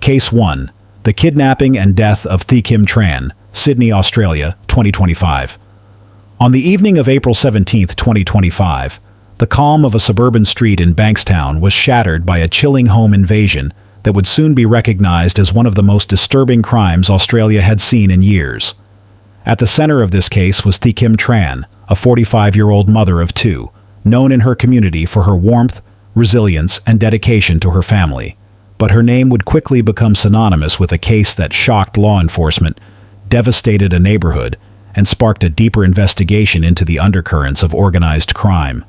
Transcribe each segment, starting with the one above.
Case 1. The Kidnapping and Death of Thi Kim Tran, Sydney, Australia, 2025. On the evening of April 17, 2025, the calm of a suburban street in Bankstown was shattered by a chilling home invasion that would soon be recognized as one of the most disturbing crimes Australia had seen in years. At the center of this case was Thi Kim Tran, a 45-year-old mother of two, known in her community for her warmth, resilience, and dedication to her family. But her name would quickly become synonymous with a case that shocked law enforcement, devastated a neighborhood, and sparked a deeper investigation into the undercurrents of organized crime.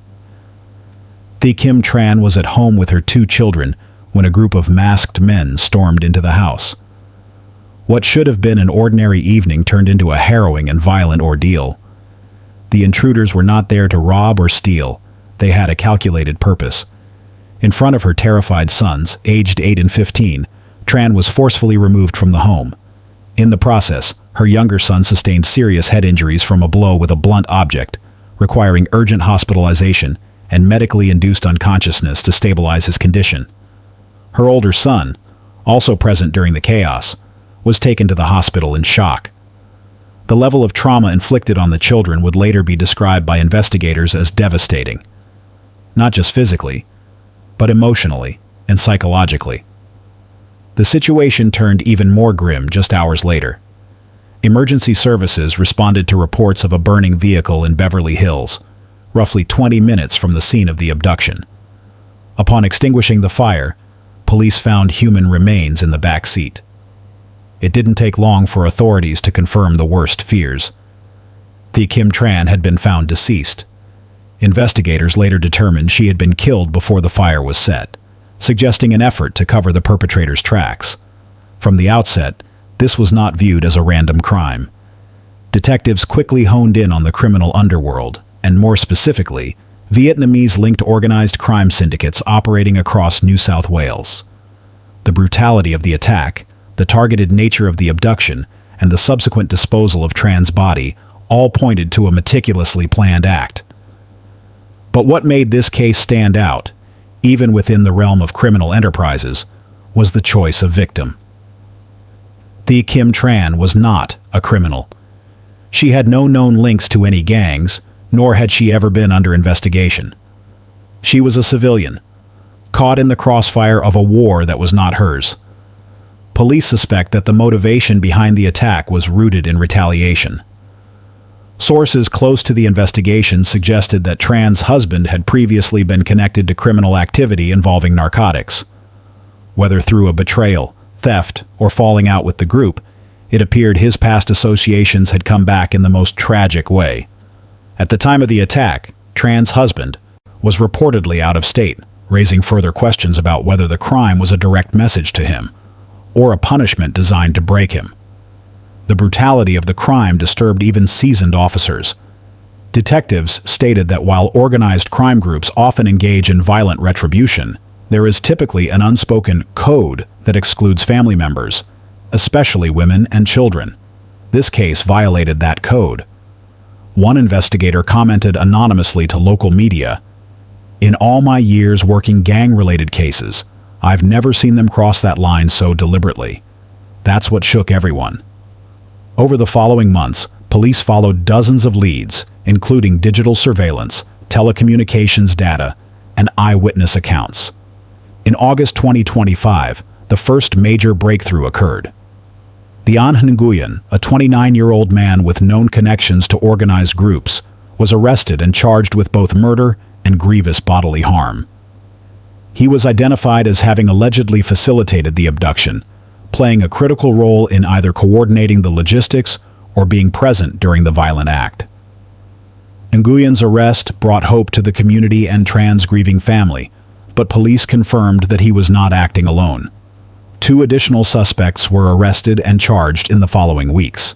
Thi Kim Tran was at home with her two children when a group of masked men stormed into the house. What should have been an ordinary evening turned into a harrowing and violent ordeal. The intruders were not there to rob or steal. They had a calculated purpose. In front of her terrified sons, aged 8 and 15, Tran was forcefully removed from the home. In the process, her younger son sustained serious head injuries from a blow with a blunt object, requiring urgent hospitalization and medically induced unconsciousness to stabilize his condition. Her older son, also present during the chaos, was taken to the hospital in shock. The level of trauma inflicted on the children would later be described by investigators as devastating. Not just physically, but emotionally and psychologically. The situation turned even more grim just hours later. Emergency services responded to reports of a burning vehicle in Beverly Hills, roughly 20 minutes from the scene of the abduction. Upon extinguishing the fire, police found human remains in the back seat. It didn't take long for authorities to confirm the worst fears. Thi Kim Tran had been found deceased. Investigators later determined she had been killed before the fire was set, suggesting an effort to cover the perpetrator's tracks. From the outset, this was not viewed as a random crime. Detectives quickly honed in on the criminal underworld, and more specifically, Vietnamese-linked organized crime syndicates operating across New South Wales. The brutality of the attack, the targeted nature of the abduction, and the subsequent disposal of Tran's body all pointed to a meticulously planned act. But what made this case stand out, even within the realm of criminal enterprises, was the choice of victim. Thi Kim Tran was not a criminal. She had no known links to any gangs, nor had she ever been under investigation. She was a civilian, caught in the crossfire of a war that was not hers. Police suspect that the motivation behind the attack was rooted in retaliation. Sources close to the investigation suggested that Tran's husband had previously been connected to criminal activity involving narcotics. Whether through a betrayal, theft, or falling out with the group, it appeared his past associations had come back in the most tragic way. At the time of the attack, Tran's husband was reportedly out of state, raising further questions about whether the crime was a direct message to him, or a punishment designed to break him. The brutality of the crime disturbed even seasoned officers. Detectives stated that while organized crime groups often engage in violent retribution, there is typically an unspoken code that excludes family members, especially women and children. This case violated that code. One investigator commented anonymously to local media, "In all my years working gang-related cases, I've never seen them cross that line so deliberately. That's what shook everyone." Over the following months, police followed dozens of leads, including digital surveillance, telecommunications data, and eyewitness accounts. In August 2025, the first major breakthrough occurred. The An Nguyen, a 29-year-old man with known connections to organized groups, was arrested and charged with both murder and grievous bodily harm. He was identified as having allegedly facilitated the abduction, playing a critical role in either coordinating the logistics or being present during the violent act. Nguyen's arrest brought hope to the community and Tran's grieving family, but police confirmed that he was not acting alone. 2 additional suspects were arrested and charged in the following weeks,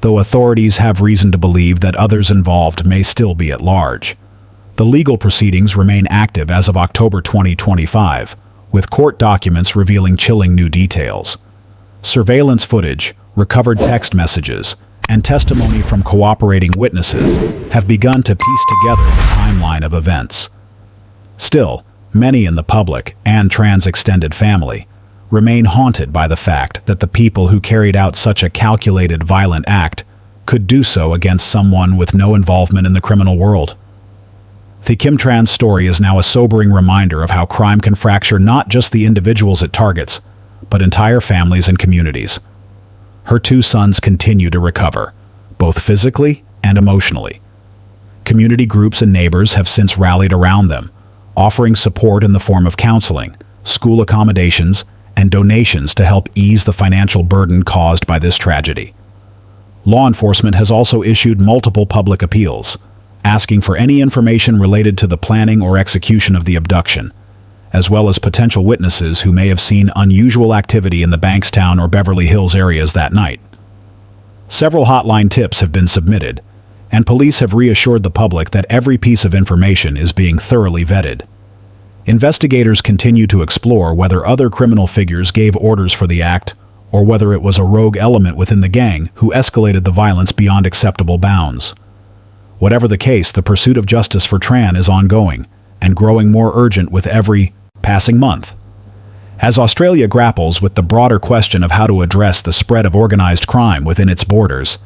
though authorities have reason to believe that others involved may still be at large. The legal proceedings remain active as of October 2025, with court documents revealing chilling new details. Surveillance footage, recovered text messages, and testimony from cooperating witnesses have begun to piece together the timeline of events. Still, many in the public and Tran's extended family remain haunted by the fact that the people who carried out such a calculated, violent act could do so against someone with no involvement in the criminal world. The Kim Tran's story is now a sobering reminder of how crime can fracture not just the individuals it targets, but entire families and communities. Her 2 sons continue to recover, both physically and emotionally. Community groups and neighbors have since rallied around them, offering support in the form of counseling, school accommodations, and donations to help ease the financial burden caused by this tragedy. Law enforcement has also issued multiple public appeals, asking for any information related to the planning or execution of the abduction, as well as potential witnesses who may have seen unusual activity in the Bankstown or Beverly Hills areas that night. Several hotline tips have been submitted, and police have reassured the public that every piece of information is being thoroughly vetted. Investigators continue to explore whether other criminal figures gave orders for the act, or whether it was a rogue element within the gang who escalated the violence beyond acceptable bounds. Whatever the case, the pursuit of justice for Tran is ongoing and growing more urgent with every passing month. As Australia grapples with the broader question of how to address the spread of organized crime within its borders,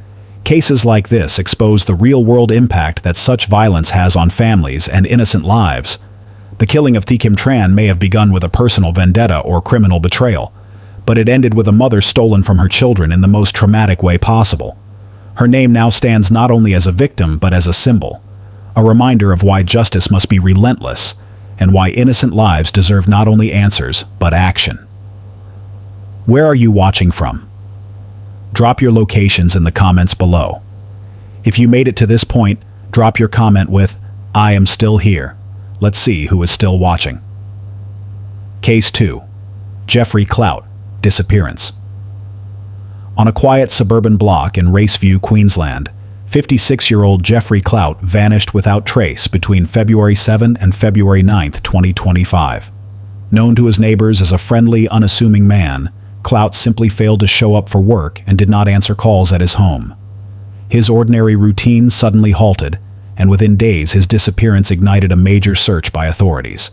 cases like this expose the real-world impact that such violence has on families and innocent lives. The killing of Kim Tran may have begun with a personal vendetta or criminal betrayal, but it ended with a mother stolen from her children in the most traumatic way possible. Her name now stands not only as a victim but as a symbol, a reminder of why justice must be relentless and why innocent lives deserve not only answers but action. Where are you watching from? Drop your locations in the comments below. If you made it to this point, drop your comment with, "I am still here." Let's see who is still watching. Case 2. Jeffrey Clout, disappearance. On a quiet suburban block in Raceview, Queensland, 56-year-old Jeffrey Clout vanished without trace between February 7 and February 9, 2025. Known to his neighbors as a friendly, unassuming man, Clout simply failed to show up for work and did not answer calls at his home. His ordinary routine suddenly halted, and within days his disappearance ignited a major search by authorities.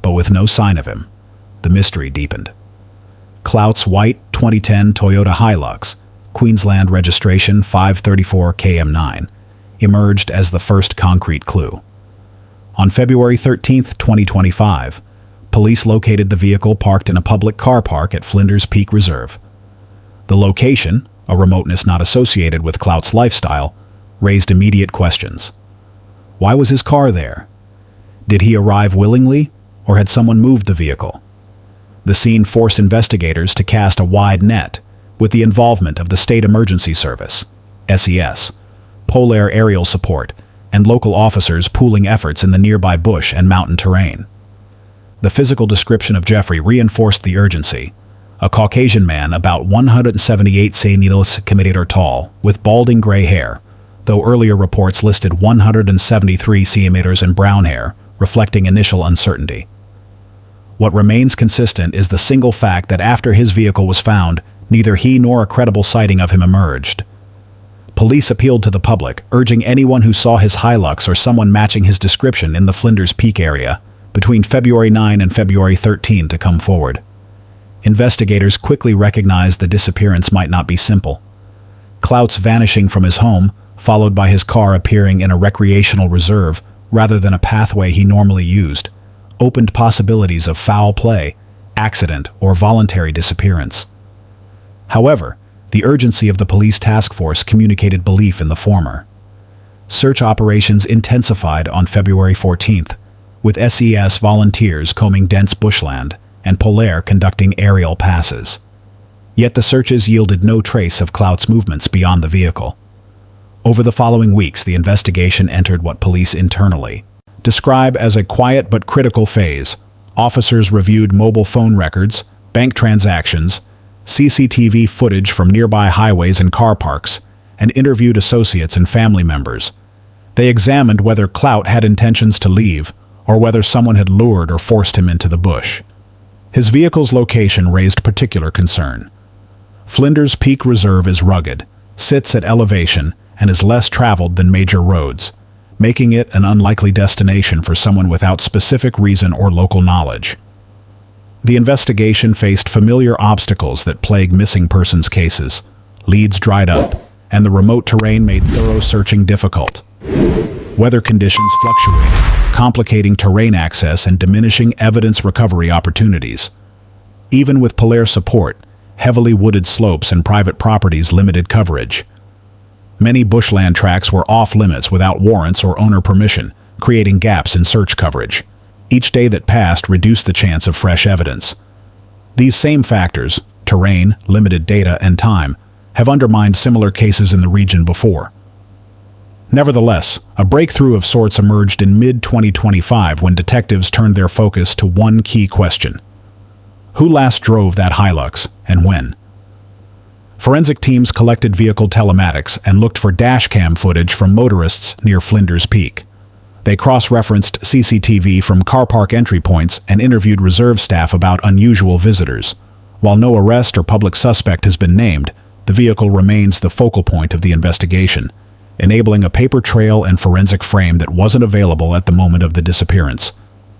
But with no sign of him, the mystery deepened. Clout's white 2010 Toyota Hilux, Queensland registration 534 KM9, emerged as the first concrete clue. On February 13, 2025, police located the vehicle parked in a public car park at Flinders Peak Reserve. The location, a remoteness not associated with Clout's lifestyle, raised immediate questions. Why was his car there? Did he arrive willingly, or had someone moved the vehicle? The scene forced investigators to cast a wide net, with the involvement of the State Emergency Service, SES, Polar Aerial Support, and local officers pooling efforts in the nearby bush and mountain terrain. The physical description of Jeffrey reinforced the urgency. A Caucasian man about 178 cm tall, with balding gray hair, though earlier reports listed 173 cm in brown hair, reflecting initial uncertainty. What remains consistent is the single fact that after his vehicle was found, neither he nor a credible sighting of him emerged. Police appealed to the public, urging anyone who saw his Hilux or someone matching his description in the Flinders Peak area between February 9 and February 13 to come forward. Investigators quickly recognized the disappearance might not be simple. Clout's vanishing from his home, followed by his car appearing in a recreational reserve rather than a pathway he normally used, opened possibilities of foul play, accident, or voluntary disappearance. However, the urgency of the police task force communicated belief in the former. Search operations intensified on February 14th, with SES volunteers combing dense bushland and Polar conducting aerial passes. Yet the searches yielded no trace of Clout's movements beyond the vehicle. Over the following weeks, the investigation entered what police internally describe as a quiet but critical phase. Officers reviewed mobile phone records, bank transactions, CCTV footage from nearby highways and car parks, and interviewed associates and family members. They examined whether Clout had intentions to leave, or whether someone had lured or forced him into the bush. His vehicle's location raised particular concern. Flinders Peak Reserve is rugged, sits at elevation, and is less traveled than major roads, making it an unlikely destination for someone without specific reason or local knowledge. The investigation faced familiar obstacles that plague missing persons cases. Leads dried up, and the remote terrain made thorough searching difficult. Weather conditions fluctuated, complicating terrain access and diminishing evidence recovery opportunities. Even with Polaire support, heavily wooded slopes and private properties limited coverage. Many bushland tracts were off-limits without warrants or owner permission, creating gaps in search coverage. Each day that passed reduced the chance of fresh evidence. These same factors, terrain, limited data, and time, have undermined similar cases in the region before. Nevertheless, a breakthrough of sorts emerged in mid-2025 when detectives turned their focus to one key question. Who last drove that Hilux, and when? Forensic teams collected vehicle telematics and looked for dashcam footage from motorists near Flinders Peak. They cross-referenced CCTV from car park entry points and interviewed reserve staff about unusual visitors. While no arrest or public suspect has been named, the vehicle remains the focal point of the investigation, enabling a paper trail and forensic frame that wasn't available at the moment of the disappearance.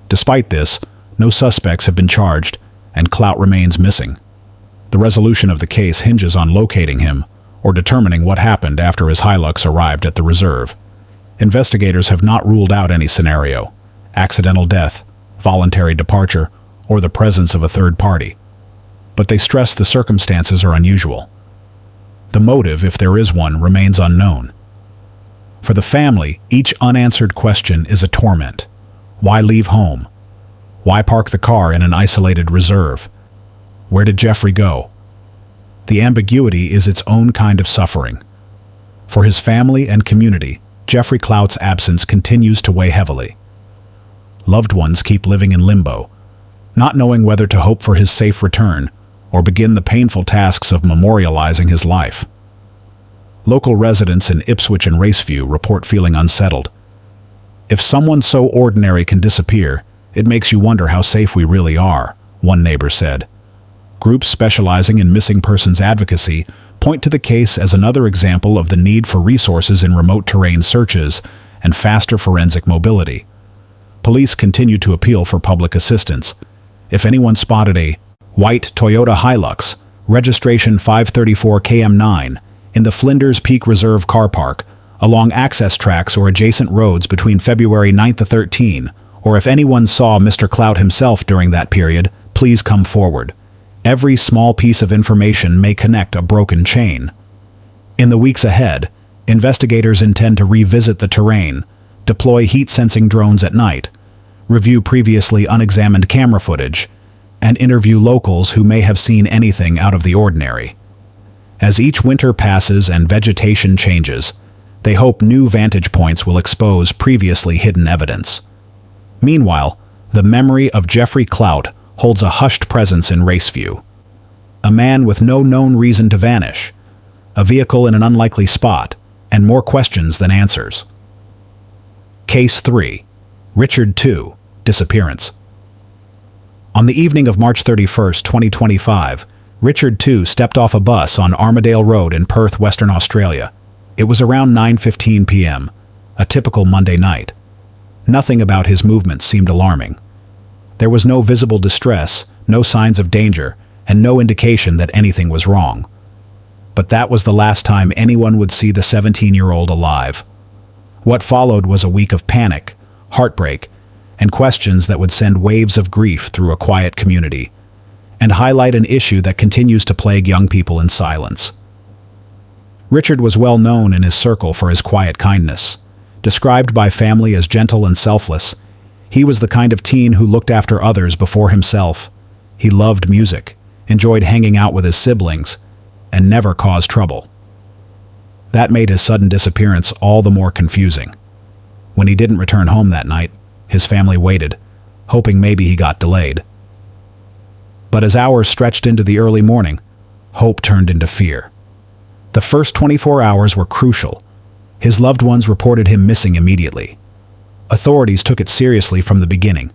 Despite this, no suspects have been charged, and Clout remains missing. The resolution of the case hinges on locating him, or determining what happened after his Hilux arrived at the reserve. Investigators have not ruled out any scenario: accidental death, voluntary departure, or the presence of a third party. But they stress the circumstances are unusual. The motive, if there is one, remains unknown. For the family, each unanswered question is a torment. Why leave home? Why park the car in an isolated reserve? Where did Jeffrey go? The ambiguity is its own kind of suffering. For his family and community, Jeffrey Clout's absence continues to weigh heavily. Loved ones keep living in limbo, not knowing whether to hope for his safe return or begin the painful tasks of memorializing his life. Local residents in Ipswich and Raceview report feeling unsettled. If someone so ordinary can disappear, it makes you wonder how safe we really are, one neighbor said. Groups specializing in missing persons advocacy point to the case as another example of the need for resources in remote terrain searches and faster forensic mobility. Police continue to appeal for public assistance. If anyone spotted a white Toyota Hilux, registration 534KM9, in the Flinders Peak Reserve car park, along access tracks or adjacent roads between February 9th to 13, or if anyone saw Mr. Clout himself during that period, please come forward. Every small piece of information may connect a broken chain. In the weeks ahead, investigators intend to revisit the terrain, deploy heat-sensing drones at night, review previously unexamined camera footage, and interview locals who may have seen anything out of the ordinary. As each winter passes and vegetation changes, they hope new vantage points will expose previously hidden evidence. Meanwhile, the memory of Jeffrey Clout holds a hushed presence in Raceview. A man with no known reason to vanish, a vehicle in an unlikely spot, and more questions than answers. Case 3. Richard II, disappearance. On the evening of March 31, 2025, Richard II stepped off a bus on Armadale Road in Perth, Western Australia. It was around 9:15 p.m., a typical Monday night. Nothing about his movements seemed alarming. There was no visible distress, no signs of danger, and no indication that anything was wrong. But that was the last time anyone would see the 17-year-old alive. What followed was a week of panic, heartbreak, and questions that would send waves of grief through a quiet community, and highlight an issue that continues to plague young people in silence. Richard was well known in his circle for his quiet kindness. Described by family as gentle and selfless, he was the kind of teen who looked after others before himself. He loved music, enjoyed hanging out with his siblings, and never caused trouble. That made his sudden disappearance all the more confusing. When he didn't return home that night, his family waited, hoping maybe he got delayed. But as hours stretched into the early morning, hope turned into fear. The first 24 hours were crucial. His loved ones reported him missing immediately. Authorities took it seriously from the beginning.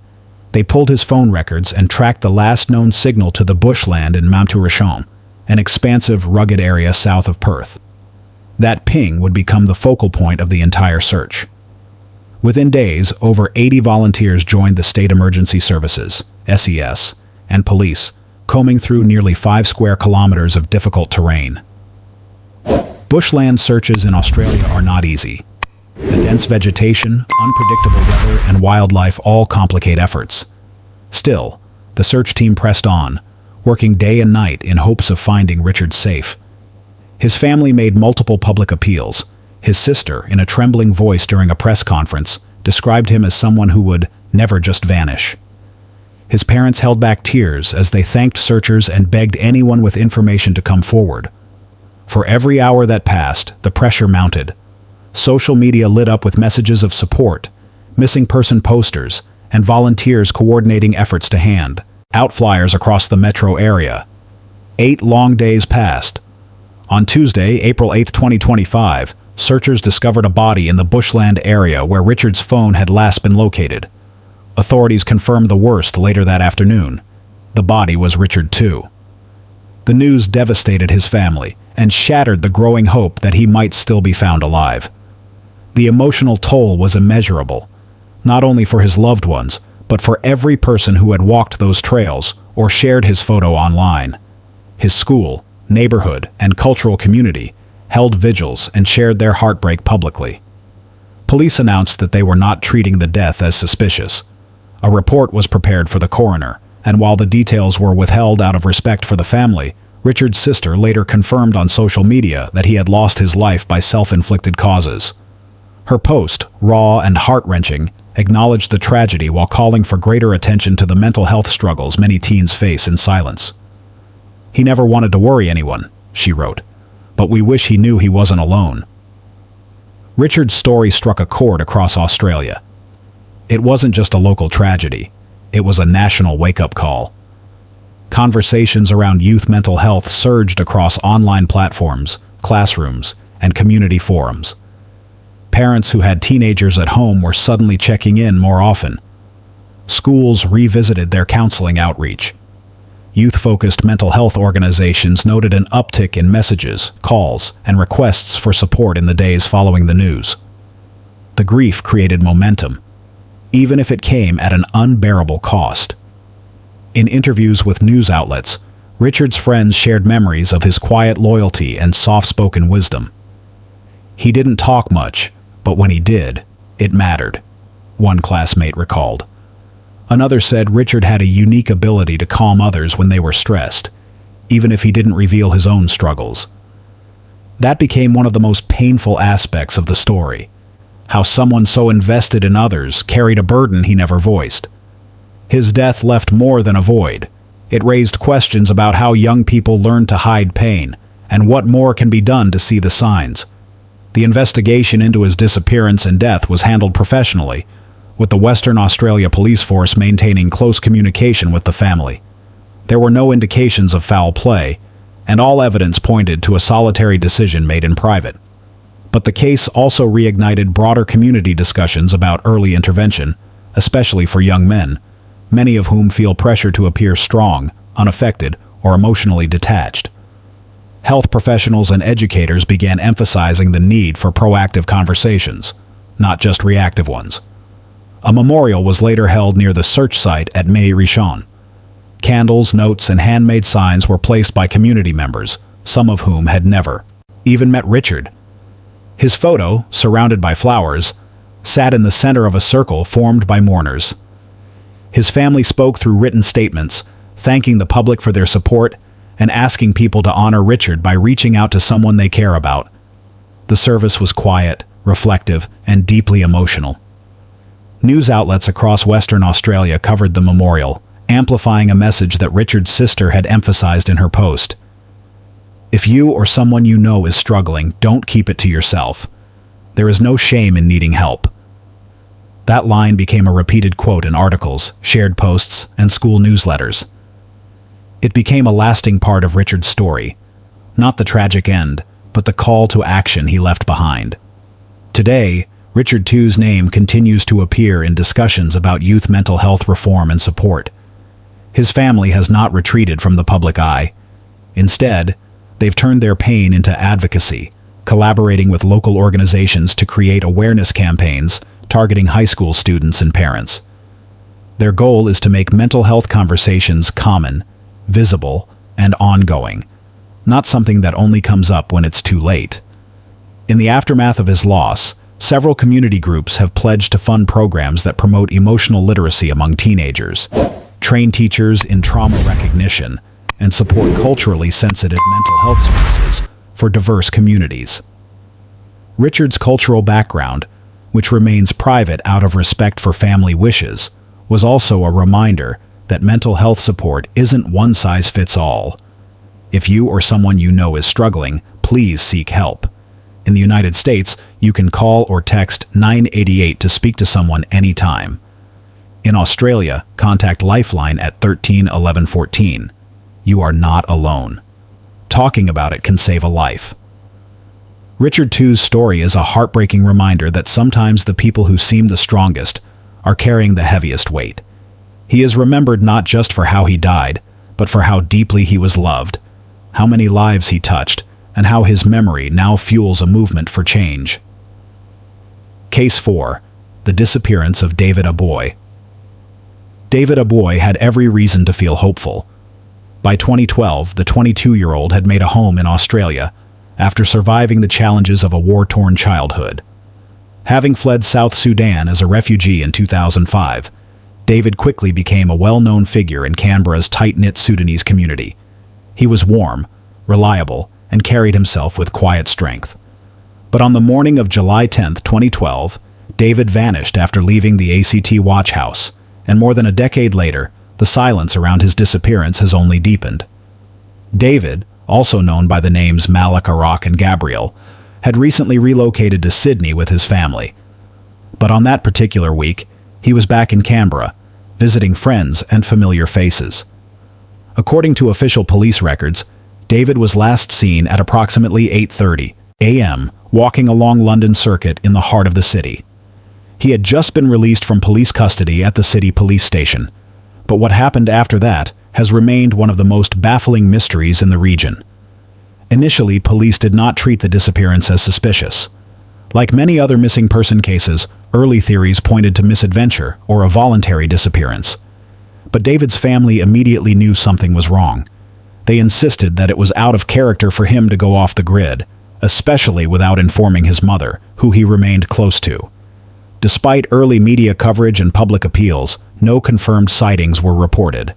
They pulled his phone records and tracked the last known signal to the bushland in Montourichon, an expansive, rugged area south of Perth. That ping would become the focal point of the entire search. Within days, over 80 volunteers joined the State Emergency Services, SES, and police, combing through nearly 5 square kilometers of difficult terrain. Bushland searches in Australia are not easy. The dense vegetation, unpredictable weather, and wildlife all complicate efforts. Still, the search team pressed on, working day and night in hopes of finding Richard safe. His family made multiple public appeals. His sister, in a trembling voice during a press conference, described him as someone who would never just vanish. His parents held back tears as they thanked searchers and begged anyone with information to come forward. For every hour that passed, the pressure mounted. Social media lit up with messages of support, missing person posters, and volunteers coordinating efforts to hand out flyers across the metro area. 8 long days passed. On Tuesday, April 8, 2025, searchers discovered a body in the bushland area where Richard's phone had last been located. Authorities confirmed the worst later that afternoon. The body was Richard too. The news devastated his family and shattered the growing hope that he might still be found alive. The emotional toll was immeasurable, not only for his loved ones, but for every person who had walked those trails or shared his photo online. His school, neighborhood, and cultural community held vigils and shared their heartbreak publicly. Police announced that they were not treating the death as suspicious. A report was prepared for the coroner, and while the details were withheld out of respect for the family, Richard's sister later confirmed on social media that he had lost his life by self-inflicted causes. Her post, raw and heart-wrenching, acknowledged the tragedy while calling for greater attention to the mental health struggles many teens face in silence. "He never wanted to worry anyone," she wrote, "but we wish he knew he wasn't alone." Richard's story struck a chord across Australia. It wasn't just a local tragedy, it was a national wake-up call. Conversations around youth mental health surged across online platforms, classrooms, and community forums. Parents who had teenagers at home were suddenly checking in more often. Schools revisited their counseling outreach. Youth-focused mental health organizations noted an uptick in messages, calls, and requests for support in the days following the news. The grief created momentum, even if it came at an unbearable cost. In interviews with news outlets, Richard's friends shared memories of his quiet loyalty and soft-spoken wisdom. "He didn't talk much, but when he did, it mattered," one classmate recalled. Another said Richard had a unique ability to calm others when they were stressed, even if he didn't reveal his own struggles. That became one of the most painful aspects of the story, how someone so invested in others carried a burden he never voiced. His death left more than a void. It raised questions about how young people learn to hide pain, and what more can be done to see the signs. The investigation into his disappearance and death was handled professionally, with the Western Australia Police Force maintaining close communication with the family. There were no indications of foul play, and all evidence pointed to a solitary decision made in private. But the case also reignited broader community discussions about early intervention, especially for young men, many of whom feel pressure to appear strong, unaffected, or emotionally detached. Health professionals and educators began emphasizing the need for proactive conversations, not just reactive ones. A memorial was later held near the search site at May Richon. Candles, notes, and handmade signs were placed by community members, some of whom had never even met Richard. His photo, surrounded by flowers, sat in the center of a circle formed by mourners. His family spoke through written statements, thanking the public for their support and asking people to honor Richard by reaching out to someone they care about. The service was quiet, reflective, and deeply emotional. News outlets across Western Australia covered the memorial, amplifying a message that Richard's sister had emphasized in her post. "If you or someone you know is struggling, don't keep it to yourself. There is no shame in needing help." That line became a repeated quote in articles, shared posts, and school newsletters. It became a lasting part of Richard's story, not the tragic end, but the call to action he left behind. Today, Richard II's name continues to appear in discussions about youth mental health reform and support. His family has not retreated from the public eye. Instead, they've turned their pain into advocacy, collaborating with local organizations to create awareness campaigns targeting high school students and parents. Their goal is to make mental health conversations common, visible, and ongoing, not something that only comes up when it's too late. In the aftermath of his loss, several community groups have pledged to fund programs that promote emotional literacy among teenagers, train teachers in trauma recognition, and support culturally sensitive mental health services for diverse communities. Richard's cultural background, which remains private out of respect for family wishes, was also a reminder that mental health support isn't one size fits all. If you or someone you know is struggling, please seek help. In the United States, you can call or text 988 to speak to someone anytime. In Australia, contact Lifeline at 13 11 14. You are not alone. Talking about it can save a life. Richard II's story is a heartbreaking reminder that sometimes the people who seem the strongest are carrying the heaviest weight. He is remembered not just for how he died, but for how deeply he was loved, how many lives he touched, and how his memory now fuels a movement for change. Case 4. The disappearance of David Aboy. David Aboy had every reason to feel hopeful. By 2012, the 22-year-old had made a home in Australia after surviving the challenges of a war-torn childhood. Having fled South Sudan as a refugee in 2005, David quickly became a well-known figure in Canberra's tight-knit Sudanese community. He was warm, reliable, and carried himself with quiet strength. But on the morning of July 10, 2012, David vanished after leaving the ACT Watch House, and more than a decade later, the silence around his disappearance has only deepened. David, also known by the names Malik, Arak, and Gabriel, had recently relocated to Sydney with his family. But on that particular week, he was back in Canberra, visiting friends and familiar faces. According to official police records, David was last seen at approximately 8:30 a.m. walking along London Circuit in the heart of the city. He had just been released from police custody at the city police station, but what happened after that has remained one of the most baffling mysteries in the region. Initially, police did not treat the disappearance as suspicious. Like many other missing person cases, early theories pointed to misadventure or a voluntary disappearance. But David's family immediately knew something was wrong. They insisted that it was out of character for him to go off the grid, especially without informing his mother, who he remained close to. Despite early media coverage and public appeals, no confirmed sightings were reported.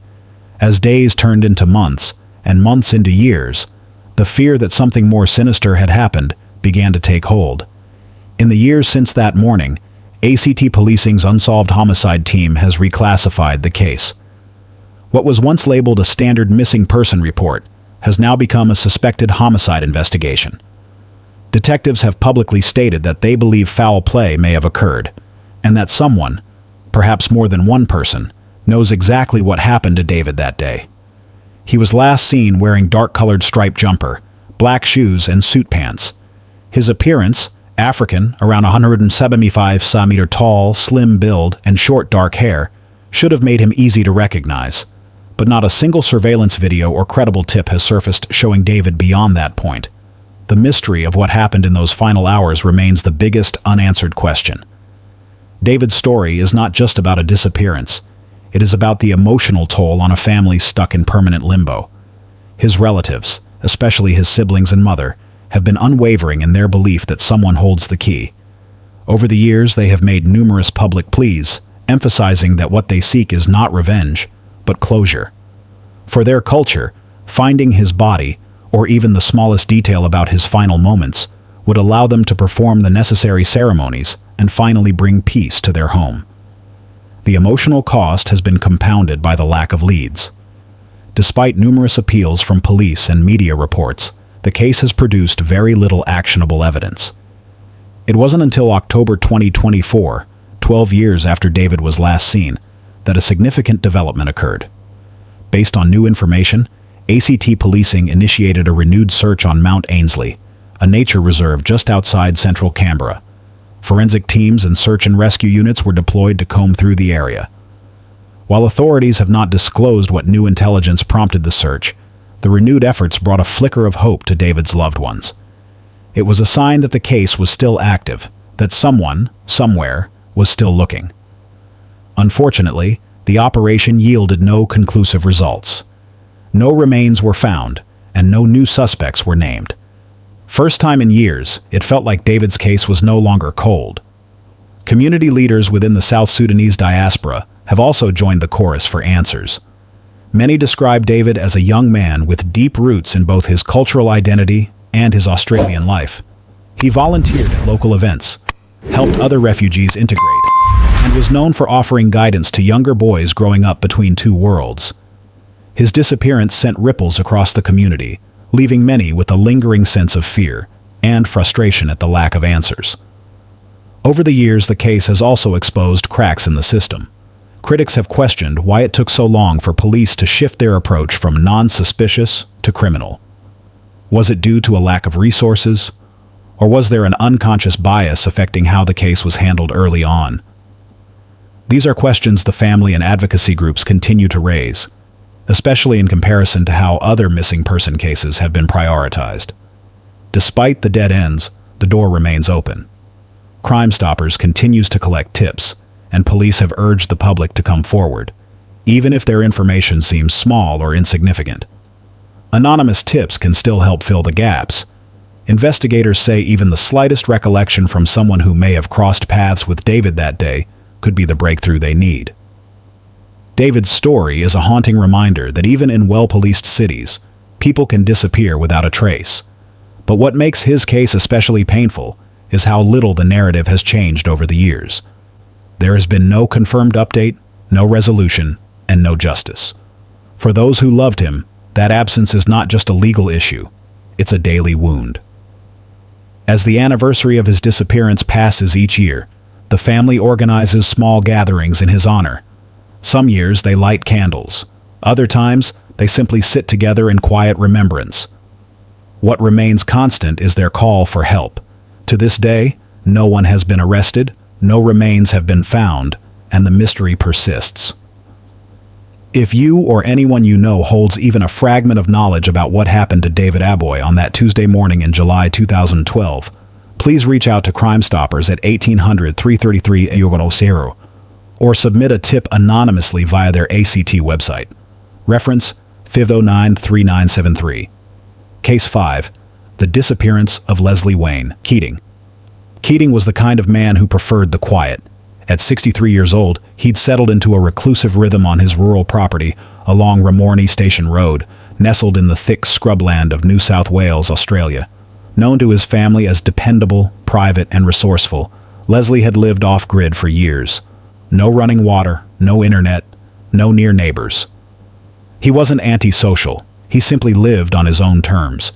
As days turned into months, and months into years, the fear that something more sinister had happened began to take hold. In the years since that morning, ACT Policing's Unsolved Homicide team has reclassified the case. What was once labeled a standard missing person report has now become a suspected homicide investigation. Detectives have publicly stated that they believe foul play may have occurred, and that someone, perhaps more than one person, knows exactly what happened to David that day. He was last seen wearing dark-colored striped jumper, black shoes, and suit pants. His appearance, African, around 175 cm tall, slim build, and short dark hair, should have made him easy to recognize. But not a single surveillance video or credible tip has surfaced showing David beyond that point. The mystery of what happened in those final hours remains the biggest unanswered question. David's story is not just about a disappearance. It is about the emotional toll on a family stuck in permanent limbo. His relatives, especially his siblings and mother, have been unwavering in their belief that someone holds the key. Over the years, they have made numerous public pleas, emphasizing that what they seek is not revenge, but closure. For their culture, finding his body, or even the smallest detail about his final moments, would allow them to perform the necessary ceremonies and finally bring peace to their home. The emotional cost has been compounded by the lack of leads. Despite numerous appeals from police and media reports, the case has produced very little actionable evidence. It wasn't until October 2024, 12 years after David was last seen, that a significant development occurred. Based on new information, ACT Policing initiated a renewed search on Mount Ainslie, a nature reserve just outside central Canberra. Forensic teams and search and rescue units were deployed to comb through the area. While authorities have not disclosed what new intelligence prompted the search, the renewed efforts brought a flicker of hope to David's loved ones. It was a sign that the case was still active, that someone, somewhere, was still looking. Unfortunately, the operation yielded no conclusive results. No remains were found, and no new suspects were named. First time in years, it felt like David's case was no longer cold. Community leaders within the South Sudanese diaspora have also joined the chorus for answers. Many describe David as a young man with deep roots in both his cultural identity and his Australian life. He volunteered at local events, helped other refugees integrate, and was known for offering guidance to younger boys growing up between two worlds. His disappearance sent ripples across the community, leaving many with a lingering sense of fear and frustration at the lack of answers. Over the years, the case has also exposed cracks in the system. Critics have questioned why it took so long for police to shift their approach from non-suspicious to criminal. Was it due to a lack of resources? Or was there an unconscious bias affecting how the case was handled early on? These are questions the family and advocacy groups continue to raise, especially in comparison to how other missing person cases have been prioritized. Despite the dead ends, the door remains open. Crime Stoppers continues to collect tips, and police have urged the public to come forward, even if their information seems small or insignificant. Anonymous tips can still help fill the gaps. Investigators say even the slightest recollection from someone who may have crossed paths with David that day could be the breakthrough they need. David's story is a haunting reminder that even in well-policed cities, people can disappear without a trace. But what makes his case especially painful is how little the narrative has changed over the years. There has been no confirmed update, no resolution, and no justice. For those who loved him, that absence is not just a legal issue, it's a daily wound. As the anniversary of his disappearance passes each year, the family organizes small gatherings in his honor. Some years they light candles, other times they simply sit together in quiet remembrance. What remains constant is their call for help. To this day, no one has been arrested, no remains have been found, and the mystery persists. If you or anyone you know holds even a fragment of knowledge about what happened to David Aboy on that Tuesday morning in July 2012, please reach out to Crime Stoppers at 1800-333-00 or submit a tip anonymously via their ACT website. Reference 5093973. Case 5. The Disappearance of Leslie Wayne Keating. Keating was the kind of man who preferred the quiet. At 63 years old, he'd settled into a reclusive rhythm on his rural property along Ramornie Station Road, nestled in the thick scrubland of New South Wales, Australia. Known to his family as dependable, private, and resourceful, Leslie had lived off-grid for years. No running water, no internet, no near neighbors. He wasn't antisocial, he simply lived on his own terms.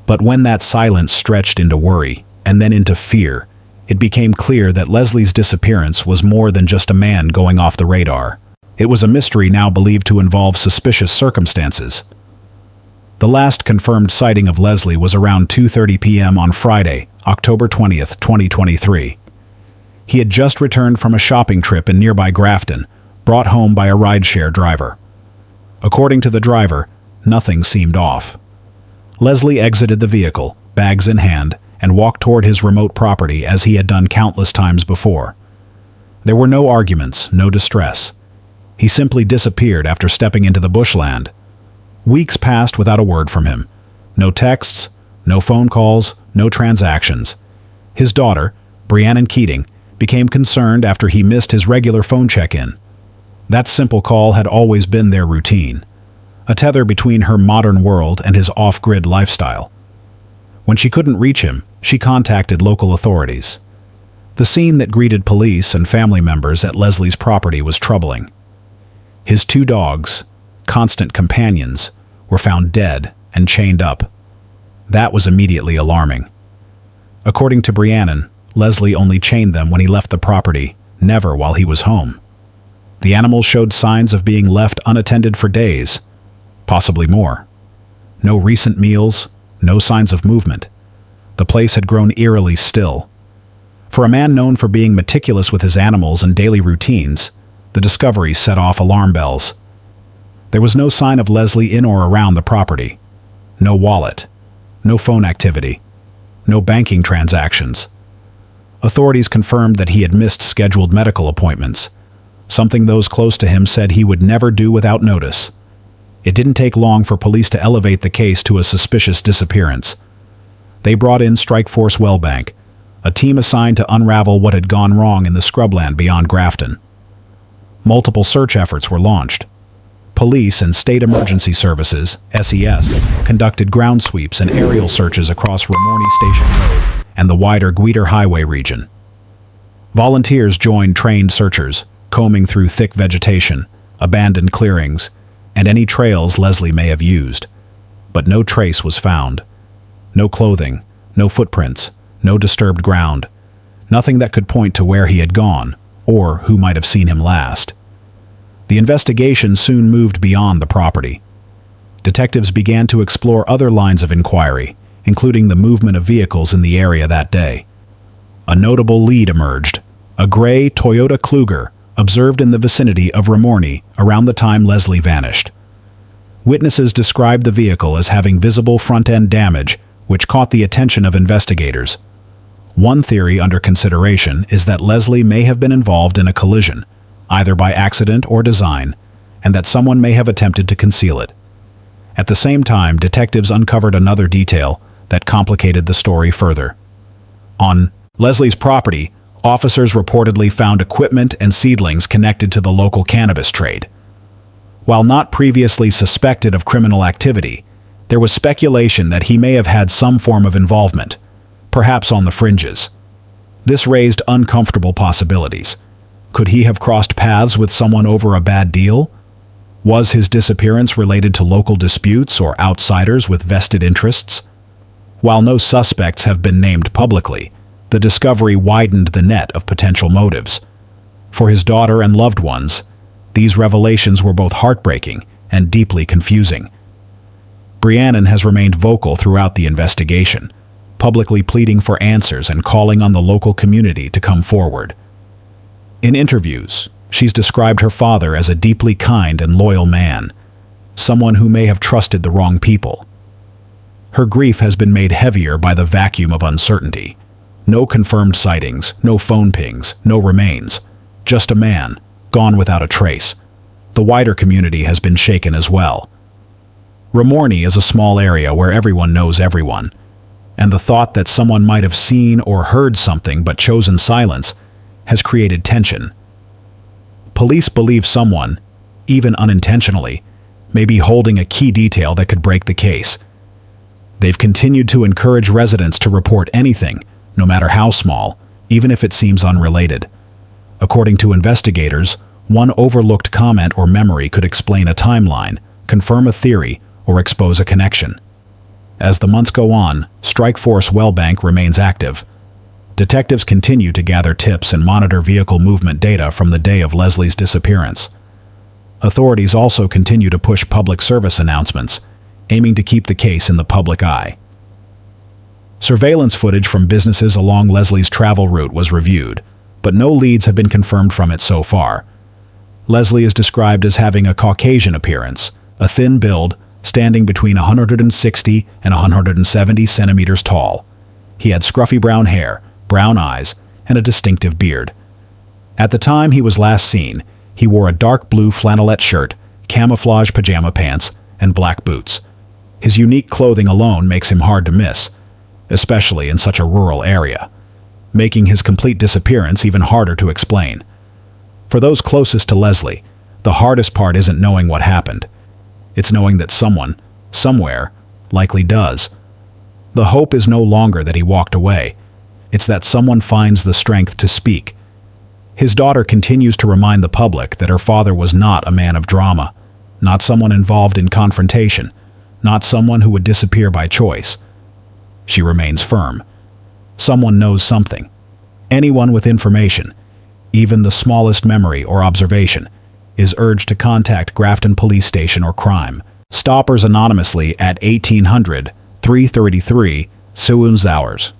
But when that silence stretched into worry, and then into fear, it became clear that Leslie's disappearance was more than just a man going off the radar. It was a mystery now believed to involve suspicious circumstances. The last confirmed sighting of Leslie was around 2:30 p.m. on Friday, October 20th, 2023. He had just returned from a shopping trip in nearby Grafton, brought home by a rideshare driver. According to the driver, nothing seemed off. Leslie exited the vehicle, bags in hand, and walked toward his remote property as he had done countless times before. There were no arguments, no distress. He simply disappeared after stepping into the bushland. Weeks passed without a word from him. No texts, no phone calls, no transactions. His daughter, Brianna Keating, became concerned after he missed his regular phone check-in. That simple call had always been their routine, a tether between her modern world and his off-grid lifestyle. When she couldn't reach him, she contacted local authorities. The scene that greeted police and family members at Leslie's property was troubling. His 2 dogs, constant companions, were found dead and chained up. That was immediately alarming. According to Brianna, Leslie only chained them when he left the property, never while he was home. The animals showed signs of being left unattended for days, possibly more. No recent meals, no signs of movement. The place had grown eerily still. For a man known for being meticulous with his animals and daily routines, the discovery set off alarm bells. There was no sign of Leslie in or around the property. No wallet, no phone activity, no banking transactions. Authorities confirmed that he had missed scheduled medical appointments. something those close to him said he would never do without notice. It didn't take long for police to elevate the case to a suspicious disappearance. They brought in Strike Force Wellbank, a team assigned to unravel what had gone wrong in the scrubland beyond Grafton. Multiple search efforts were launched. Police and State Emergency Services, SES, conducted ground sweeps and aerial searches across Ramornie Station Road and the wider Gweeder Highway region. Volunteers joined trained searchers, combing through thick vegetation, abandoned clearings, and any trails Leslie may have used. But no trace was found. No clothing, no footprints, no disturbed ground, nothing that could point to where he had gone or who might have seen him last. The investigation soon moved beyond the property. Detectives began to explore other lines of inquiry, including the movement of vehicles in the area that day. A notable lead emerged: a gray Toyota Kluger observed in the vicinity of Ramornie around the time Leslie vanished. Witnesses described the vehicle as having visible front-end damage, which caught the attention of investigators. One theory under consideration is that Leslie may have been involved in a collision, either by accident or design, and that someone may have attempted to conceal it. At the same time, detectives uncovered another detail that complicated the story further. On Leslie's property, officers reportedly found equipment and seedlings connected to the local cannabis trade. While not previously suspected of criminal activity, there was speculation that he may have had some form of involvement, perhaps on the fringes. This raised uncomfortable possibilities. Could he have crossed paths with someone over a bad deal? Was his disappearance related to local disputes or outsiders with vested interests? While no suspects have been named publicly, the discovery widened the net of potential motives. For his daughter and loved ones, these revelations were both heartbreaking and deeply confusing. Briannon has remained vocal throughout the investigation, publicly pleading for answers and calling on the local community to come forward. In interviews, she's described her father as a deeply kind and loyal man, someone who may have trusted the wrong people. Her grief has been made heavier by the vacuum of uncertainty. No confirmed sightings, no phone pings, no remains. Just a man, gone without a trace. The wider community has been shaken as well. Ramornie is a small area where everyone knows everyone, and the thought that someone might have seen or heard something but chosen silence has created tension. Police believe someone, even unintentionally, may be holding a key detail that could break the case. They've continued to encourage residents to report anything, no matter how small, even if it seems unrelated. According to investigators, one overlooked comment or memory could explain a timeline, confirm a theory, or expose a connection. As the months go on, Strike Force Wellbank remains active. Detectives continue to gather tips and monitor vehicle movement data from the day of Leslie's disappearance. Authorities also continue to push public service announcements, aiming to keep the case in the public eye. Surveillance footage from businesses along Leslie's travel route was reviewed, but no leads have been confirmed from it so far. Leslie is described as having a Caucasian appearance, a thin build, standing between 160 and 170 centimeters tall. He had scruffy brown hair, brown eyes, and a distinctive beard. At the time he was last seen, he wore a dark blue flannelette shirt, camouflage pajama pants, and black boots. His unique clothing alone makes him hard to miss, especially in such a rural area, making his complete disappearance even harder to explain. For those closest to Leslie, the hardest part isn't knowing what happened. It's knowing that someone, somewhere, likely does. The hope is no longer that he walked away. It's that someone finds the strength to speak. His daughter continues to remind the public that her father was not a man of drama, not someone involved in confrontation, not someone who would disappear by choice. She remains firm. Someone knows something. Anyone with information, even the smallest memory or observation, is urged to contact Grafton Police Station or Crime Stoppers anonymously at 1800-333 Sewins Hours.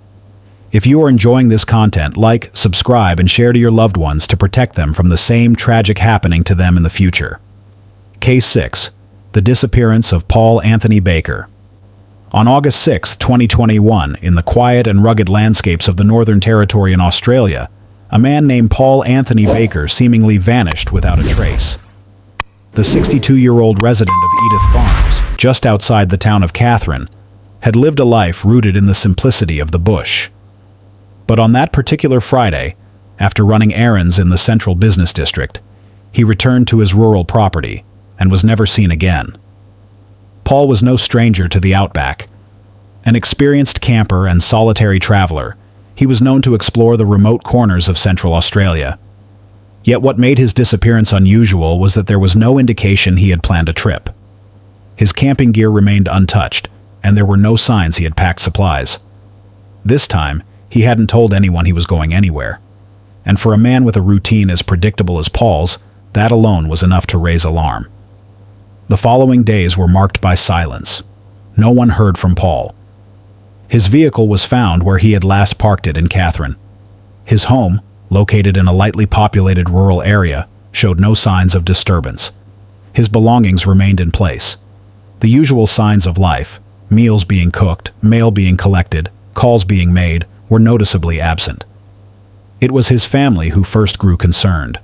If you are enjoying this content, like, subscribe, and share to your loved ones to protect them from the same tragic happening to them in the future. Case 6. The disappearance of Paul Anthony Baker. On August 6, 2021, in the quiet and rugged landscapes of the Northern Territory in Australia, a man named Paul Anthony Baker seemingly vanished without a trace. The 62-year-old resident of Edith Farms, just outside the town of Catherine, had lived a life rooted in the simplicity of the bush. But on that particular Friday, after running errands in the central business district, he returned to his rural property and was never seen again. Paul was no stranger to the outback. An experienced camper and solitary traveler, he was known to explore the remote corners of Central Australia. Yet what made his disappearance unusual was that there was no indication he had planned a trip. His camping gear remained untouched, and there were no signs he had packed supplies. This time, he hadn't told anyone he was going anywhere. And for a man with a routine as predictable as Paul's, that alone was enough to raise alarm. The following days were marked by silence. No one heard from Paul. His vehicle was found where he had last parked it in Catherine. His home, located in a lightly populated rural area, showed no signs of disturbance. His belongings remained in place. The usual signs of life, meals being cooked, mail being collected, calls being made, were noticeably absent. It was his family who first grew concerned.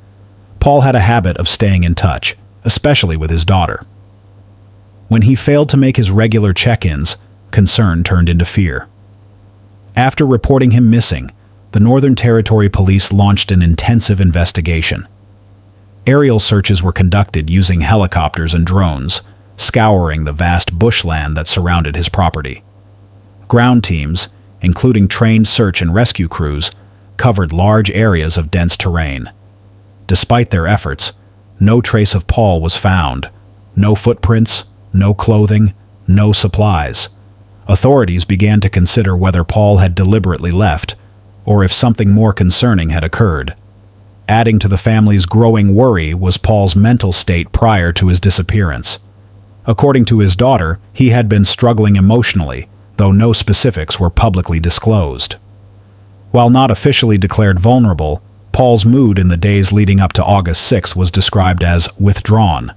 Paul had a habit of staying in touch, especially with his daughter. When he failed to make his regular check-ins, concern turned into fear. After reporting him missing, the Northern Territory Police launched an intensive investigation. Aerial searches were conducted using helicopters and drones, scouring the vast bushland that surrounded his property. Ground teams, including trained search and rescue crews, covered large areas of dense terrain. Despite their efforts, no trace of Paul was found. No footprints, no clothing, no supplies. Authorities began to consider whether Paul had deliberately left, or if something more concerning had occurred. Adding to the family's growing worry was Paul's mental state prior to his disappearance. According to his daughter, he had been struggling emotionally, though no specifics were publicly disclosed. While not officially declared vulnerable, Paul's mood in the days leading up to August 6 was described as withdrawn.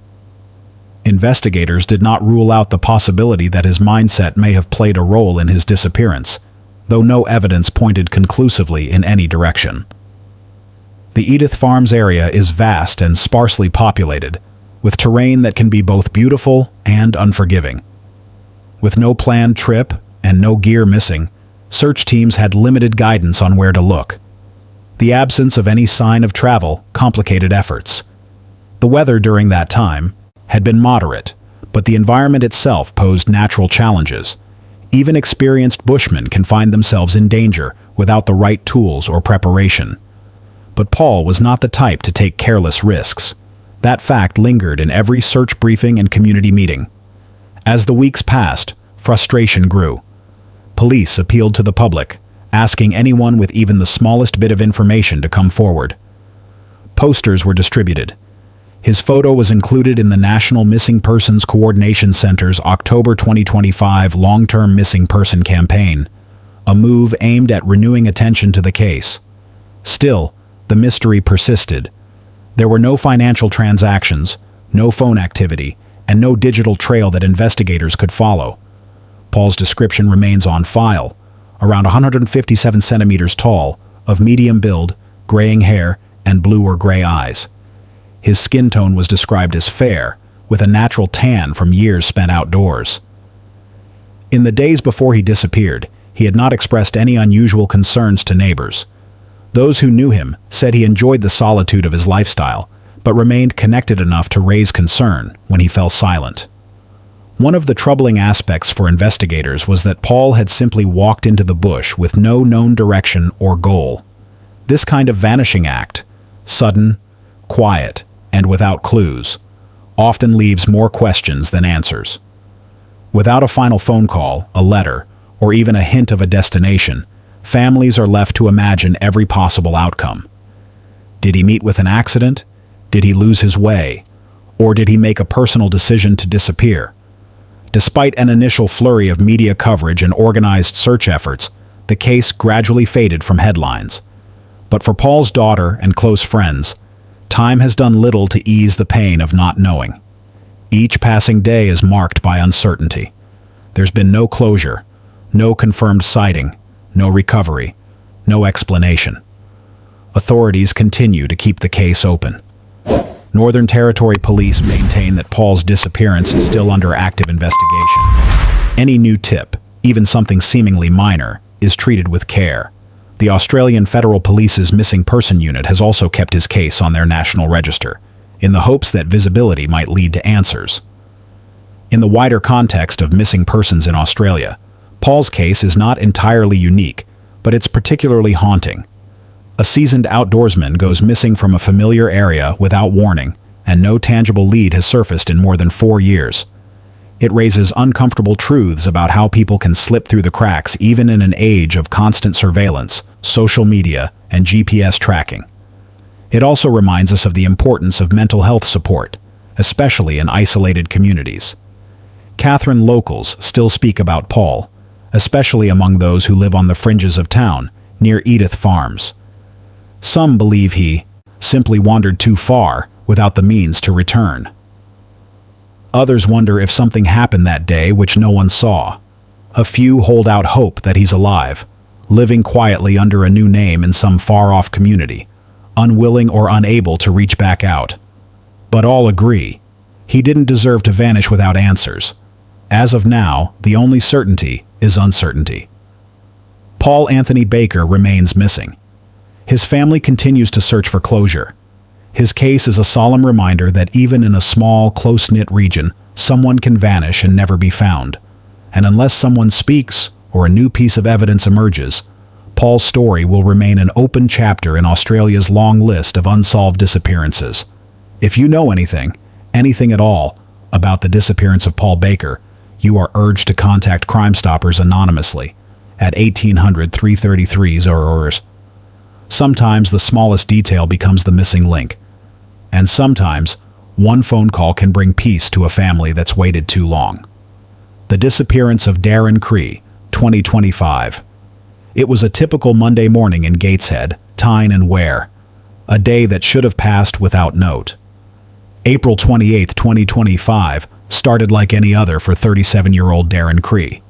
Investigators did not rule out the possibility that his mindset may have played a role in his disappearance, though no evidence pointed conclusively in any direction. The Edith Farms area is vast and sparsely populated, with terrain that can be both beautiful and unforgiving. With no planned trip and no gear missing, search teams had limited guidance on where to look. The absence of any sign of travel complicated efforts. The weather during that time had been moderate, but the environment itself posed natural challenges. Even experienced bushmen can find themselves in danger without the right tools or preparation. But Paul was not the type to take careless risks. That fact lingered in every search briefing and community meeting. As the weeks passed, frustration grew. Police appealed to the public, asking anyone with even the smallest bit of information to come forward. Posters were distributed. His photo was included in the National Missing Persons Coordination Center's October 2025 Long-Term Missing Person campaign, a move aimed at renewing attention to the case. Still, the mystery persisted. There were no financial transactions, no phone activity, and no digital trail that investigators could follow. Paul's description remains on file: around 157 centimeters tall, of medium build, graying hair, and blue or gray eyes. His skin tone was described as fair, with a natural tan from years spent outdoors. In the days before he disappeared, he had not expressed any unusual concerns to neighbors. Those who knew him said he enjoyed the solitude of his lifestyle, but remained connected enough to raise concern when he fell silent. One of the troubling aspects for investigators was that Paul had simply walked into the bush with no known direction or goal. This kind of vanishing act, sudden, quiet, and without clues, often leaves more questions than answers. Without a final phone call, a letter, or even a hint of a destination, families are left to imagine every possible outcome. Did he meet with an accident? Did he lose his way? Or did he make a personal decision to disappear? Despite an initial flurry of media coverage and organized search efforts, the case gradually faded from headlines. But for Paul's daughter and close friends, time has done little to ease the pain of not knowing. Each passing day is marked by uncertainty. There's been no closure, no confirmed sighting, no recovery, no explanation. authorities continue to keep the case open. Northern Territory Police maintain that Paul's disappearance is still under active investigation. Any new tip, even something seemingly minor, is treated with care. The Australian Federal Police's Missing Person Unit has also kept his case on their national register, in the hopes that visibility might lead to answers. In the wider context of missing persons in Australia, Paul's case is not entirely unique, but it's particularly haunting. A seasoned outdoorsman goes missing from a familiar area without warning, and no tangible lead has surfaced in more than 4 years. It raises uncomfortable truths about how people can slip through the cracks even in an age of constant surveillance, social media, and GPS tracking. It also reminds us of the importance of mental health support, especially in isolated communities. Catherine locals still speak about Paul, especially among those who live on the fringes of town, near Edith Farms. Some believe he simply wandered too far without the means to return. Others wonder if something happened that day which no one saw. A few hold out hope that he's alive, living quietly under a new name in some far-off community, unwilling or unable to reach back out. But all agree, he didn't deserve to vanish without answers. As of now, the only certainty is uncertainty. Paul Anthony Baker remains missing. His family continues to search for closure. His case is a solemn reminder that even in a small, close-knit region, someone can vanish and never be found. And unless someone speaks or a new piece of evidence emerges, Paul's story will remain an open chapter in Australia's long list of unsolved disappearances. If you know anything at all, about the disappearance of Paul Baker, you are urged to contact Crime Stoppers anonymously at 1800-333-00. Sometimes the smallest detail becomes the missing link. And sometimes, one phone call can bring peace to a family that's waited too long. The disappearance of Darren Cree, 2025. It was a typical Monday morning in Gateshead, Tyne and Wear, a day that should have passed without note. April 28, 2025, started like any other for 37-year-old Darren Cree.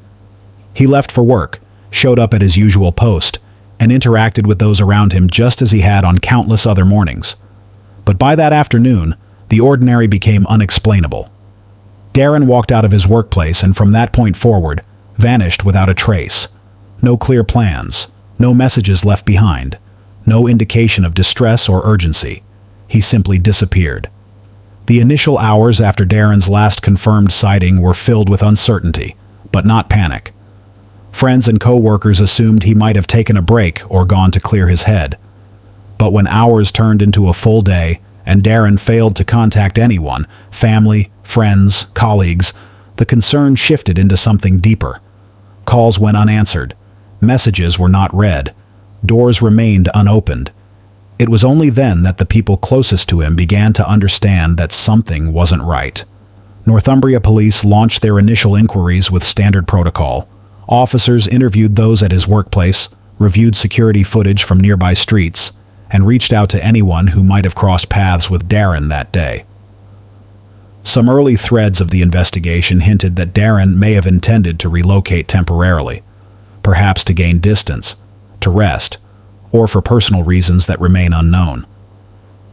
He left for work, showed up at his usual post, and interacted with those around him just as he had on countless other mornings. But by that afternoon, the ordinary became unexplainable. Darren walked out of his workplace and from that point forward, vanished without a trace. No clear plans, no messages left behind, no indication of distress or urgency. He simply disappeared. The initial hours after Darren's last confirmed sighting were filled with uncertainty, but not panic. Friends and co-workers assumed he might have taken a break or gone to clear his head. But when hours turned into a full day and Darren failed to contact anyone, family, friends, colleagues, the concern shifted into something deeper. Calls went unanswered. Messages were not read. Doors remained unopened. It was only then that the people closest to him began to understand that something wasn't right. Northumbria Police launched their initial inquiries with standard protocol. Officers interviewed those at his workplace, reviewed security footage from nearby streets, and reached out to anyone who might have crossed paths with Darren that day. Some early threads of the investigation hinted that Darren may have intended to relocate temporarily, perhaps to gain distance, to rest, or for personal reasons that remain unknown.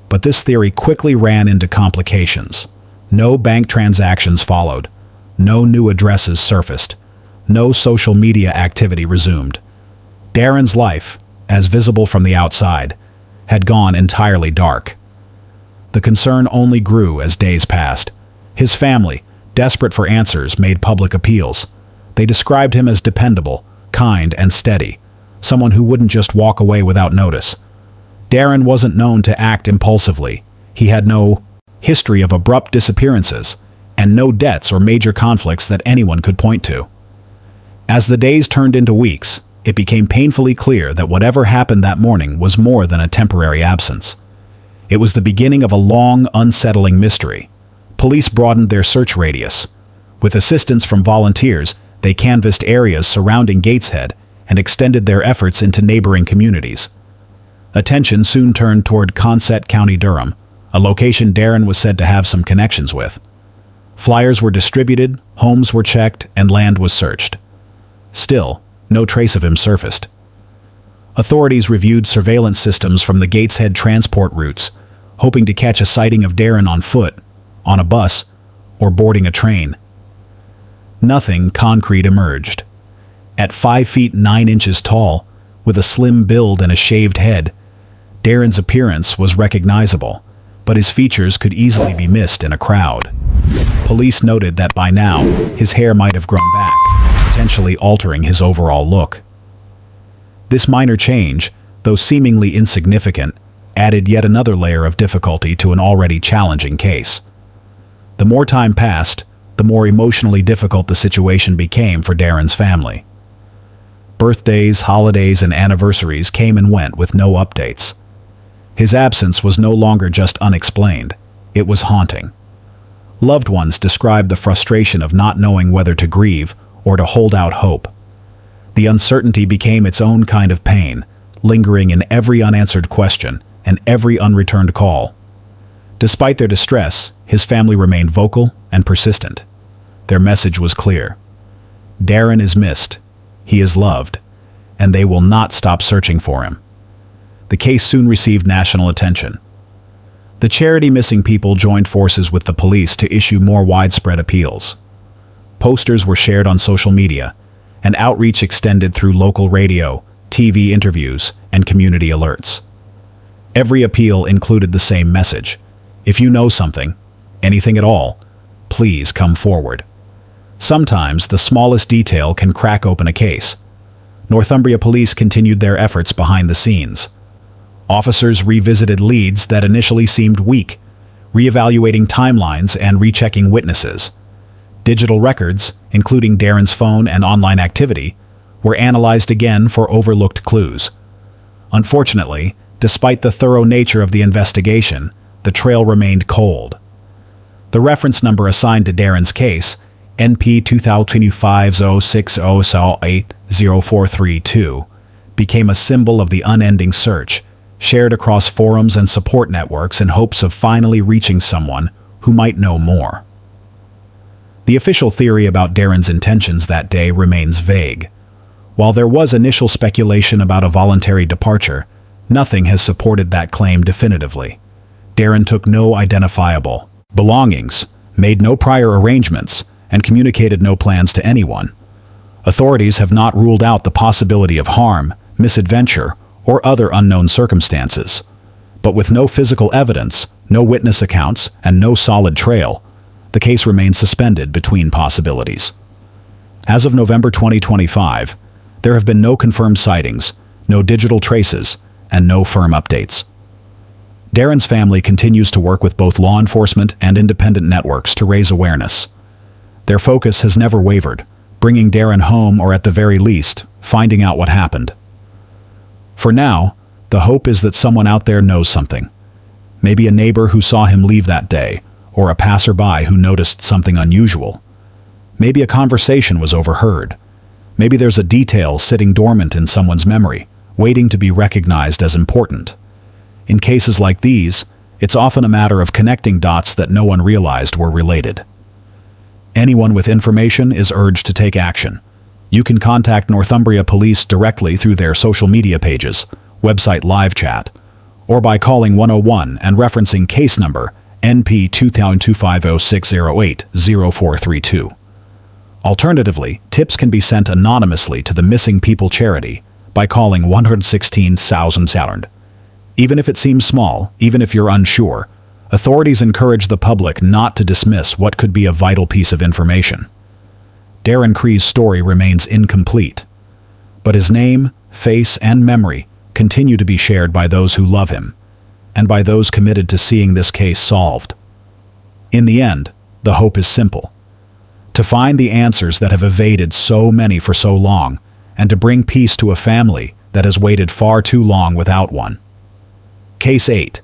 But this theory quickly ran into complications. No bank transactions followed. No new addresses surfaced. No social media activity resumed. Darren's life, as visible from the outside, had gone entirely dark. The concern only grew as days passed. His family, desperate for answers, made public appeals. They described him as dependable, kind, and steady, someone who wouldn't just walk away without notice. Darren wasn't known to act impulsively. He had no history of abrupt disappearances, and no debts or major conflicts that anyone could point to. As the days turned into weeks, it became painfully clear that whatever happened that morning was more than a temporary absence. It was the beginning of a long, unsettling mystery. Police broadened their search radius. With assistance from volunteers, they canvassed areas surrounding Gateshead and extended their efforts into neighboring communities. Attention soon turned toward Consett, County Durham, a location Darren was said to have some connections with. Flyers were distributed, homes were checked, and land was searched. Still, no trace of him surfaced. Authorities reviewed surveillance systems from the Gateshead transport routes, hoping to catch a sighting of Darren on foot, on a bus, or boarding a train. Nothing concrete emerged. At 5 feet 9 inches tall, with a slim build and a shaved head, Darren's appearance was recognizable, but his features could easily be missed in a crowd. Police noted that by now, his hair might have grown back, potentially altering his overall look. This minor change, though seemingly insignificant, added yet another layer of difficulty to an already challenging case. The more time passed, the more emotionally difficult the situation became for Darren's family. Birthdays, holidays, and anniversaries came and went with no updates. His absence was no longer just unexplained, it was haunting. Loved ones described the frustration of not knowing whether to grieve or to hold out hope. The uncertainty became its own kind of pain, lingering in every unanswered question and every unreturned call. Despite their distress, his family remained vocal and persistent. Their message was clear. Darren is missed, he is loved, and they will not stop searching for him. The case soon received national attention. The charity Missing People joined forces with the police to issue more widespread appeals. Posters were shared on social media, and outreach extended through local radio, TV interviews, and community alerts. Every appeal included the same message. If you know something, anything at all, please come forward. Sometimes the smallest detail can crack open a case. Northumbria police continued their efforts behind the scenes. Officers revisited leads that initially seemed weak, reevaluating timelines and rechecking witnesses. Digital records, including Darren's phone and online activity, were analyzed again for overlooked clues. Unfortunately, despite the thorough nature of the investigation, the trail remained cold. The reference number assigned to Darren's case, NP 2025-060-80432, became a symbol of the unending search, shared across forums and support networks in hopes of finally reaching someone who might know more. The official theory about Darren's intentions that day remains vague. While there was initial speculation about a voluntary departure, nothing has supported that claim definitively. Darren took no identifiable belongings, made no prior arrangements, and communicated no plans to anyone. Authorities have not ruled out the possibility of harm, misadventure, or other unknown circumstances. But with no physical evidence, no witness accounts, and no solid trail, the case remains suspended between possibilities. As of November 2025, there have been no confirmed sightings, no digital traces, and no firm updates. Darren's family continues to work with both law enforcement and independent networks to raise awareness. Their focus has never wavered, bringing Darren home or at the very least, finding out what happened. For now, the hope is that someone out there knows something. Maybe a neighbor who saw him leave that day, or a passerby who noticed something unusual. Maybe a conversation was overheard. Maybe there's a detail sitting dormant in someone's memory, waiting to be recognized as important. In cases like these, it's often a matter of connecting dots that no one realized were related. Anyone with information is urged to take action. You can contact Northumbria Police directly through their social media pages, website live chat, or by calling 101 and referencing case number NP 2025-0608-0432. Alternatively, tips can be sent anonymously to the Missing People charity by calling 116,000. Even if it seems small, even if you're unsure, authorities encourage the public not to dismiss what could be a vital piece of information. Darren Cree's story remains incomplete, but his name, face, and memory continue to be shared by those who love him, and by those committed to seeing this case solved. In the end, the hope is simple: to find the answers that have evaded so many for so long, and to bring peace to a family that has waited far too long without one. Case 8.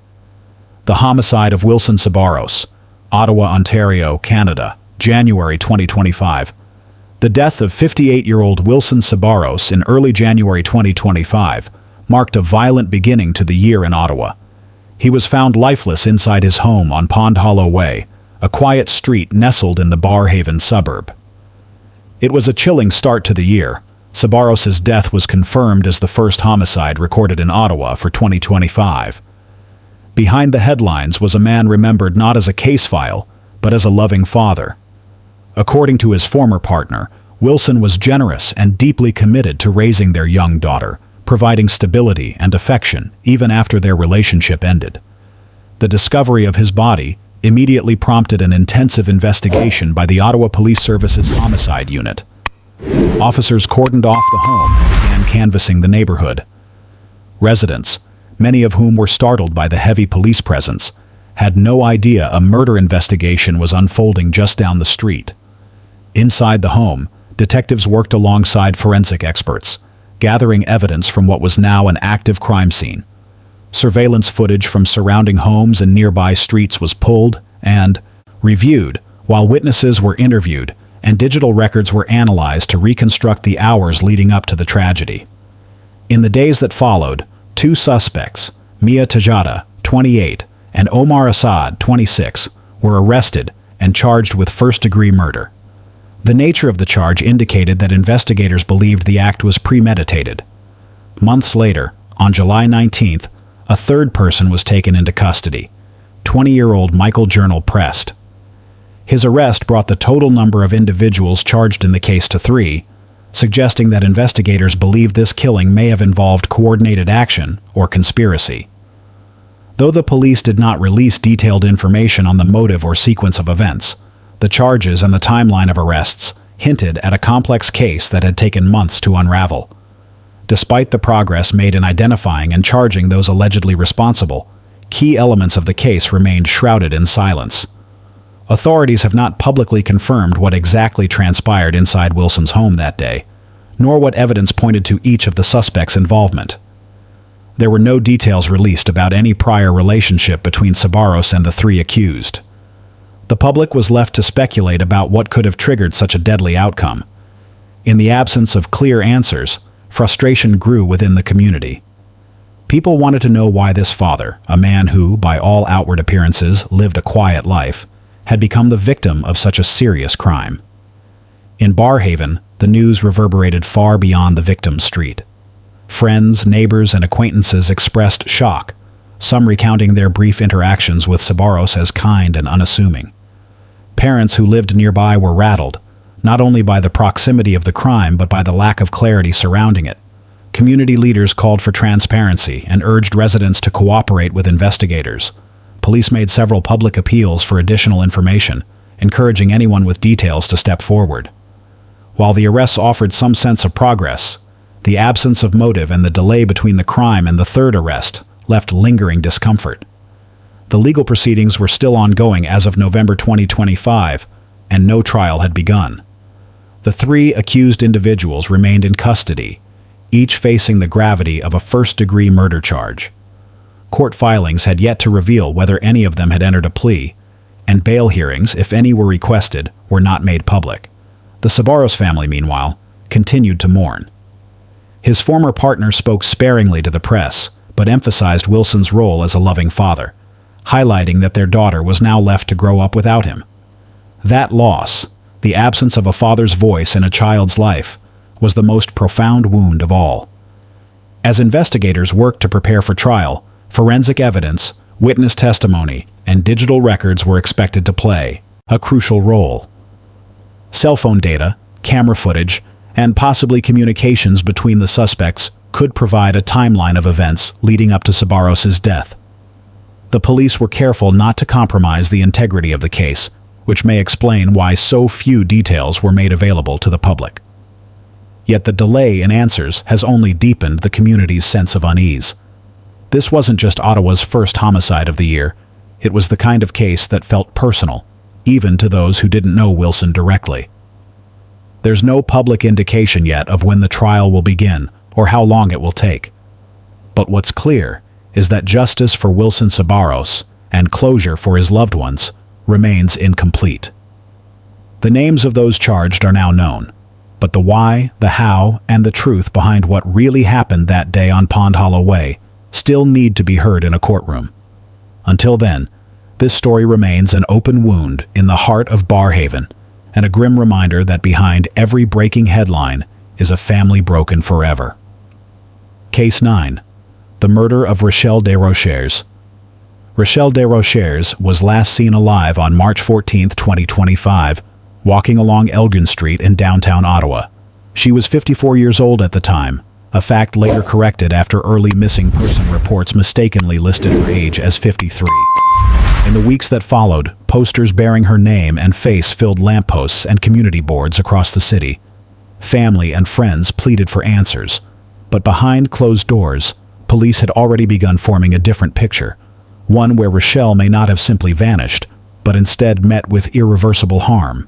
The homicide of Wilson Sabaros, Ottawa, Ontario, Canada, January 2025. The death of 58-year-old Wilson Sabaros in early January 2025 marked a violent beginning to the year in Ottawa. He was found lifeless inside his home on Pond Hollow Way, a quiet street nestled in the Barhaven suburb. It was a chilling start to the year, Sabaros's death was confirmed as the first homicide recorded in Ottawa for 2025. Behind the headlines was a man remembered not as a case file, but as a loving father. According to his former partner, Wilson was generous and deeply committed to raising their young daughter, providing stability and affection even after their relationship ended. The discovery of his body immediately prompted an intensive investigation by the Ottawa Police Service's Homicide Unit. Officers cordoned off the home and began canvassing the neighborhood. Residents, many of whom were startled by the heavy police presence, had no idea a murder investigation was unfolding just down the street. Inside the home, detectives worked alongside forensic experts, gathering evidence from what was now an active crime scene. Surveillance footage from surrounding homes and nearby streets was pulled and reviewed, while witnesses were interviewed and digital records were analyzed to reconstruct the hours leading up to the tragedy. In the days that followed, two suspects, Mia Tajada, 28, and Omar Assad, 26, were arrested and charged with first-degree murder. The nature of the charge indicated that investigators believed the act was premeditated. Months later, on July 19th, a third person was taken into custody, 20-year-old Michael Journal Prest. His arrest brought the total number of individuals charged in the case to 3, suggesting that investigators believe this killing may have involved coordinated action or conspiracy. Though the police did not release detailed information on the motive or sequence of events, the charges and the timeline of arrests hinted at a complex case that had taken months to unravel. Despite the progress made in identifying and charging those allegedly responsible, key elements of the case remained shrouded in silence. Authorities have not publicly confirmed what exactly transpired inside Wilson's home that day, nor what evidence pointed to each of the suspects' involvement. There were no details released about any prior relationship between Sabaros and the 3 accused. The public was left to speculate about what could have triggered such a deadly outcome. In the absence of clear answers, frustration grew within the community. People wanted to know why this father, a man who, by all outward appearances, lived a quiet life, had become the victim of such a serious crime. In Barrhaven, the news reverberated far beyond the victim's street. Friends, neighbors, and acquaintances expressed shock, some recounting their brief interactions with Sabaros as kind and unassuming. Parents who lived nearby were rattled, not only by the proximity of the crime but by the lack of clarity surrounding it. Community leaders called for transparency and urged residents to cooperate with investigators. Police made several public appeals for additional information, encouraging anyone with details to step forward. While the arrests offered some sense of progress, the absence of motive and the delay between the crime and the third arrest left lingering discomfort. The legal proceedings were still ongoing as of November 2025, and no trial had begun. The 3 accused individuals remained in custody, each facing the gravity of a first-degree murder charge. Court filings had yet to reveal whether any of them had entered a plea, and bail hearings, if any were requested, were not made public. The Sabaros family, meanwhile, continued to mourn. His former partner spoke sparingly to the press, but emphasized Wilson's role as a loving father, highlighting that their daughter was now left to grow up without him. That loss, the absence of a father's voice in a child's life, was the most profound wound of all. As investigators worked to prepare for trial, forensic evidence, witness testimony, and digital records were expected to play a crucial role. Cell phone data, camera footage, and possibly communications between the suspects could provide a timeline of events leading up to Sabaros's death. The police were careful not to compromise the integrity of the case, which may explain why so few details were made available to the public. Yet the delay in answers has only deepened the community's sense of unease. This wasn't just Ottawa's first homicide of the year. It was the kind of case that felt personal, even to those who didn't know Wilson directly. There's no public indication yet of when the trial will begin or how long it will take. But what's clear is that justice for Wilson Sabaros and closure for his loved ones remains incomplete. The names of those charged are now known, but the why, the how, and the truth behind what really happened that day on Pond Hollow Way still need to be heard in a courtroom. Until then, this story remains an open wound in the heart of Barrhaven, and a grim reminder that behind every breaking headline is a family broken forever. Case 9. The murder of Rachelle Desrochers. Rachelle Desrochers was last seen alive on March 14, 2025, walking along Elgin Street in downtown Ottawa. She was 54 years old at the time, a fact later corrected after early missing person reports mistakenly listed her age as 53. In the weeks that followed, posters bearing her name and face filled lampposts and community boards across the city. Family and friends pleaded for answers, but behind closed doors, police had already begun forming a different picture, one where Rachelle may not have simply vanished, but instead met with irreversible harm.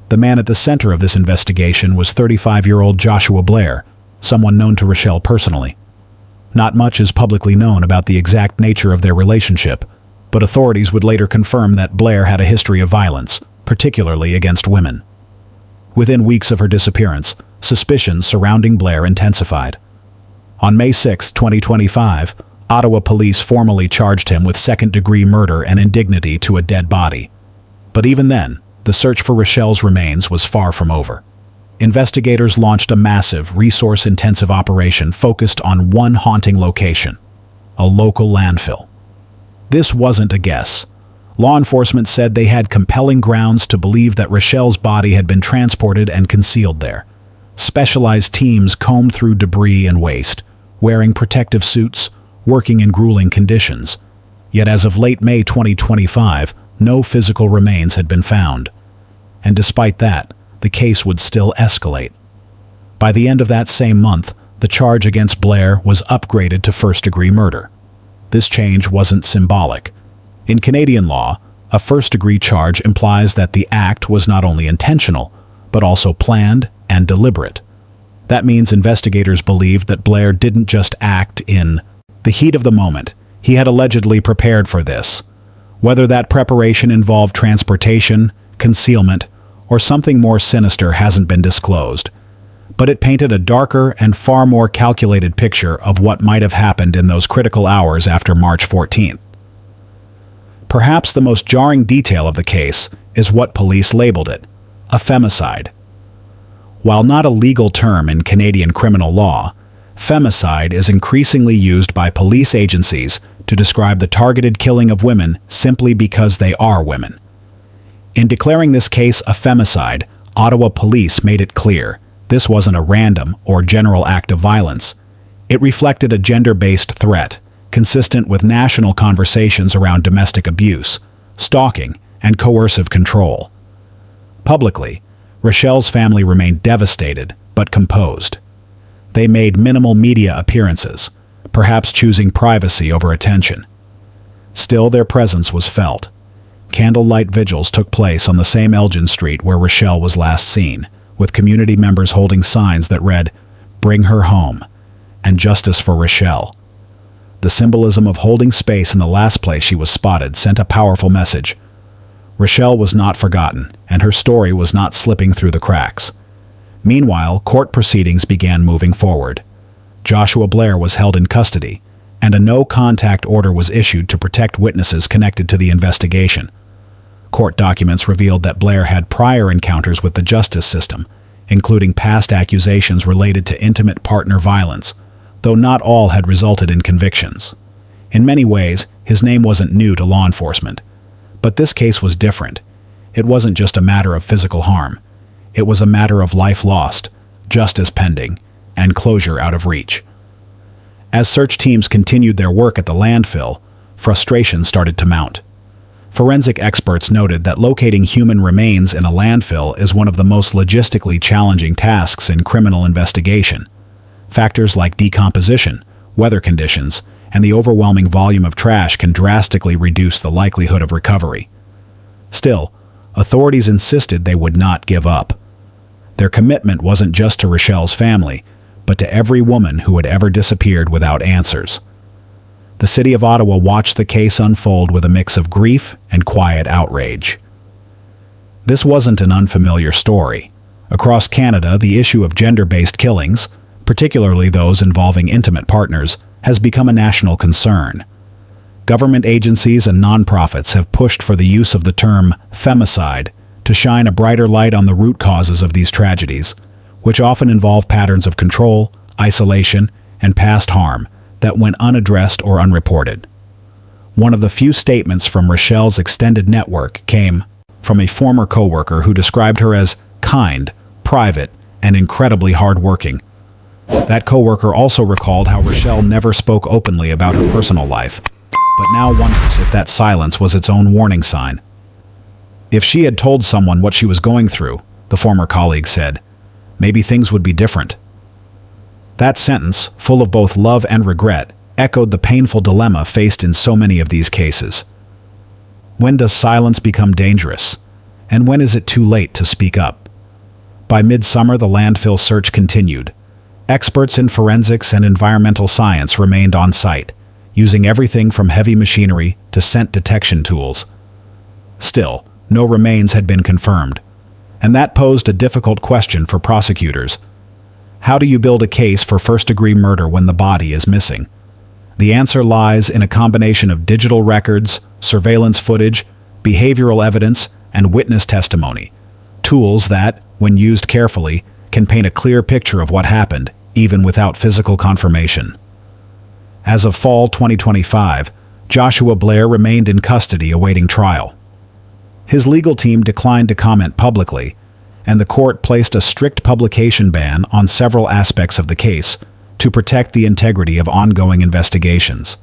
The man at the center of this investigation was 35-year-old Joshua Blair, someone known to Rachelle personally. Not much is publicly known about the exact nature of their relationship, but authorities would later confirm that Blair had a history of violence, particularly against women. Within weeks of her disappearance, suspicions surrounding Blair intensified. On May 6, 2025, Ottawa police formally charged him with second-degree murder and indignity to a dead body. But even then, the search for Rachelle's remains was far from over. Investigators launched a massive, resource-intensive operation focused on one haunting location: a local landfill. This wasn't a guess. Law enforcement said they had compelling grounds to believe that Rachelle's body had been transported and concealed there. Specialized teams combed through debris and waste, wearing protective suits, working in grueling conditions. Yet as of late May 2025, no physical remains had been found. And despite that, the case would still escalate. By the end of that same month, the charge against Blair was upgraded to first-degree murder. This change wasn't symbolic. In Canadian law, a first-degree charge implies that the act was not only intentional, but also planned and deliberate. That means investigators believed that Blair didn't just act in the heat of the moment. He had allegedly prepared for this. Whether that preparation involved transportation, concealment, or something more sinister hasn't been disclosed. But it painted a darker and far more calculated picture of what might have happened in those critical hours after March 14th. Perhaps the most jarring detail of the case is what police labeled it: a femicide. While not a legal term in Canadian criminal law, femicide is increasingly used by police agencies to describe the targeted killing of women simply because they are women. In declaring this case a femicide, Ottawa police made it clear this wasn't a random or general act of violence. It reflected a gender-based threat, consistent with national conversations around domestic abuse, stalking, and coercive control. Publicly, Rachelle's family remained devastated but composed. They made minimal media appearances, perhaps choosing privacy over attention. Still, their presence was felt. Candlelight vigils took place on the same Elgin Street where Rachelle was last seen, with community members holding signs that read, "Bring her home," and "Justice for Rachelle." The symbolism of holding space in the last place she was spotted sent a powerful message. Rachelle was not forgotten, and her story was not slipping through the cracks. Meanwhile, court proceedings began moving forward. Joshua Blair was held in custody, and a no-contact order was issued to protect witnesses connected to the investigation. Court documents revealed that Blair had prior encounters with the justice system, including past accusations related to intimate partner violence, though not all had resulted in convictions. In many ways, his name wasn't new to law enforcement. But this case was different. It wasn't just a matter of physical harm. It was a matter of life lost, justice pending, and closure out of reach. As search teams continued their work at the landfill, frustration started to mount. Forensic experts noted that locating human remains in a landfill is one of the most logistically challenging tasks in criminal investigation. Factors like decomposition, weather conditions, and the overwhelming volume of trash can drastically reduce the likelihood of recovery. Still, authorities insisted they would not give up. Their commitment wasn't just to Rachelle's family, but to every woman who had ever disappeared without answers. The city of Ottawa watched the case unfold with a mix of grief and quiet outrage. This wasn't an unfamiliar story. Across Canada, the issue of gender-based killings, particularly those involving intimate partners, has become a national concern. Government agencies and nonprofits have pushed for the use of the term femicide to shine a brighter light on the root causes of these tragedies, which often involve patterns of control, isolation, and past harm that went unaddressed or unreported. One of the few statements from Rochelle's extended network came from a former coworker who described her as kind, private, and incredibly hardworking. That coworker also recalled how Rochelle never spoke openly about her personal life, but now wonders if that silence was its own warning sign. If she had told someone what she was going through, the former colleague said, maybe things would be different. That sentence, full of both love and regret, echoed the painful dilemma faced in so many of these cases. When does silence become dangerous? And when is it too late to speak up? By midsummer, the landfill search continued. Experts in forensics and environmental science remained on site, using everything from heavy machinery to scent detection tools. Still, no remains had been confirmed, and that posed a difficult question for prosecutors. How do you build a case for first-degree murder when the body is missing? The answer lies in a combination of digital records, surveillance footage, behavioral evidence, and witness testimony, tools that, when used carefully, can paint a clear picture of what happened, even without physical confirmation. As of fall 2025, Joshua Blair remained in custody awaiting trial. His legal team declined to comment publicly, and the court placed a strict publication ban on several aspects of the case to protect the integrity of ongoing investigations.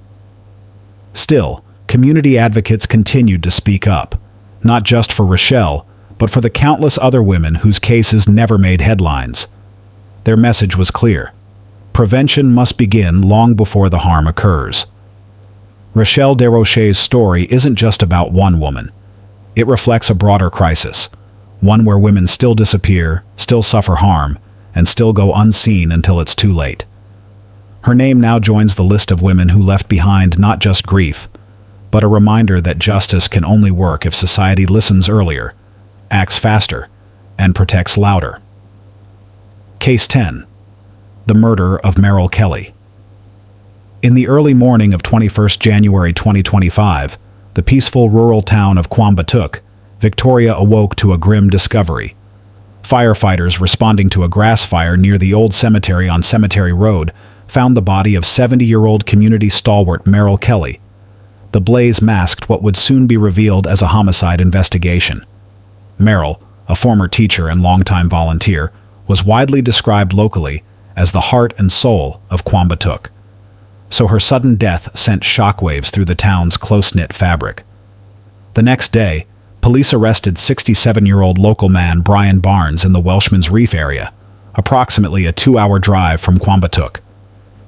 Still, community advocates continued to speak up, not just for Rochelle, but for the countless other women whose cases never made headlines. Their message was clear. Prevention must begin long before the harm occurs. Rochelle Desrochers' story isn't just about one woman. It reflects a broader crisis, one where women still disappear, still suffer harm, and still go unseen until it's too late. Her name now joins the list of women who left behind not just grief, but a reminder that justice can only work if society listens earlier, acts faster, and protects louder. Case 10. The murder of Merrill Kelly. In the early morning of 21st January 2025, the peaceful rural town of Quambatook, Victoria awoke to a grim discovery. Firefighters responding to a grass fire near the old cemetery on Cemetery Road found the body of 70-year-old community stalwart Merrill Kelly. The blaze masked what would soon be revealed as a homicide investigation. Merrill, a former teacher and longtime volunteer, was widely described locally as the heart and soul of Quambatook. So her sudden death sent shockwaves through the town's close-knit fabric. The next day, police arrested 67-year-old local man Brian Barnes in the Welshman's Reef area, approximately a 2-hour drive from Quambatook.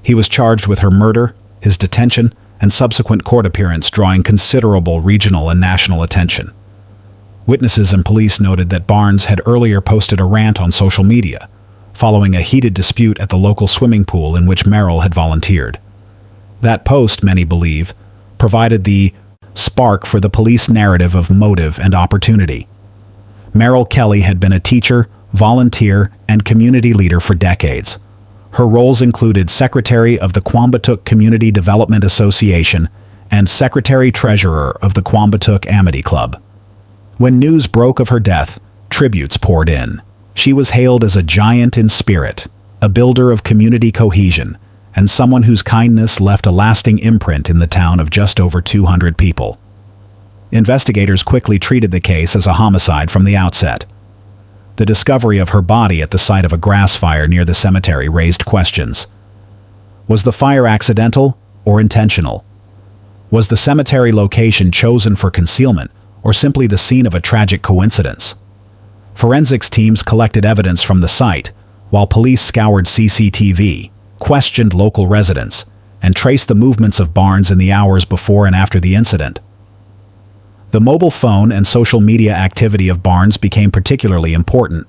He was charged with her murder, his detention, and subsequent court appearance drawing considerable regional and national attention. Witnesses and police noted that Barnes had earlier posted a rant on social media, following a heated dispute at the local swimming pool in which Merrill had volunteered. That post, many believe, provided the spark for the police narrative of motive and opportunity. Merrill Kelly had been a teacher, volunteer, and community leader for decades. Her roles included Secretary of the Quambatook Community Development Association and Secretary-Treasurer of the Quambatook Amity Club. When news broke of her death, tributes poured in. She was hailed as a giant in spirit, a builder of community cohesion, and someone whose kindness left a lasting imprint in the town of just over 200 people. Investigators quickly treated the case as a homicide from the outset. The discovery of her body at the site of a grass fire near the cemetery raised questions. Was the fire accidental or intentional? Was the cemetery location chosen for concealment or simply the scene of a tragic coincidence? Forensics teams collected evidence from the site, while police scoured CCTV, questioned local residents, and traced the movements of Barnes in the hours before and after the incident. The mobile phone and social media activity of Barnes became particularly important.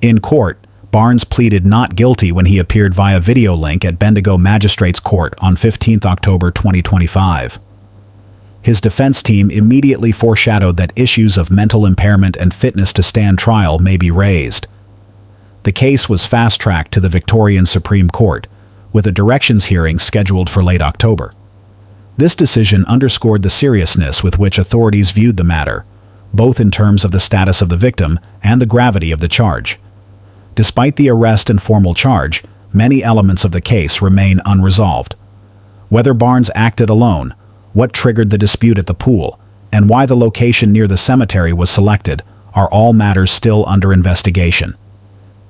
In court, Barnes pleaded not guilty when he appeared via video link at Bendigo Magistrates Court on 15 October 2025. His defense team immediately foreshadowed that issues of mental impairment and fitness to stand trial may be raised. The case was fast-tracked to the Victorian Supreme Court, with a directions hearing scheduled for late October. This decision underscored the seriousness with which authorities viewed the matter, both in terms of the status of the victim and the gravity of the charge. Despite the arrest and formal charge, many elements of the case remain unresolved. Whether Barnes acted alone, what triggered the dispute at the pool, and why the location near the cemetery was selected are all matters still under investigation.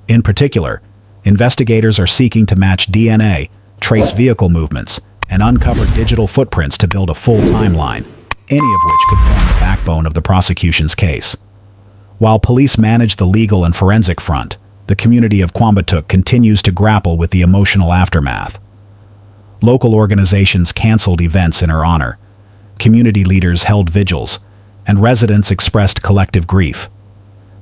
In particular, investigators are seeking to match DNA, trace vehicle movements, and uncover digital footprints to build a full timeline, any of which could form the backbone of the prosecution's case. While police manage the legal and forensic front, the community of Quambatook continues to grapple with the emotional aftermath. Local organizations canceled events in her honor, community leaders held vigils, and residents expressed collective grief.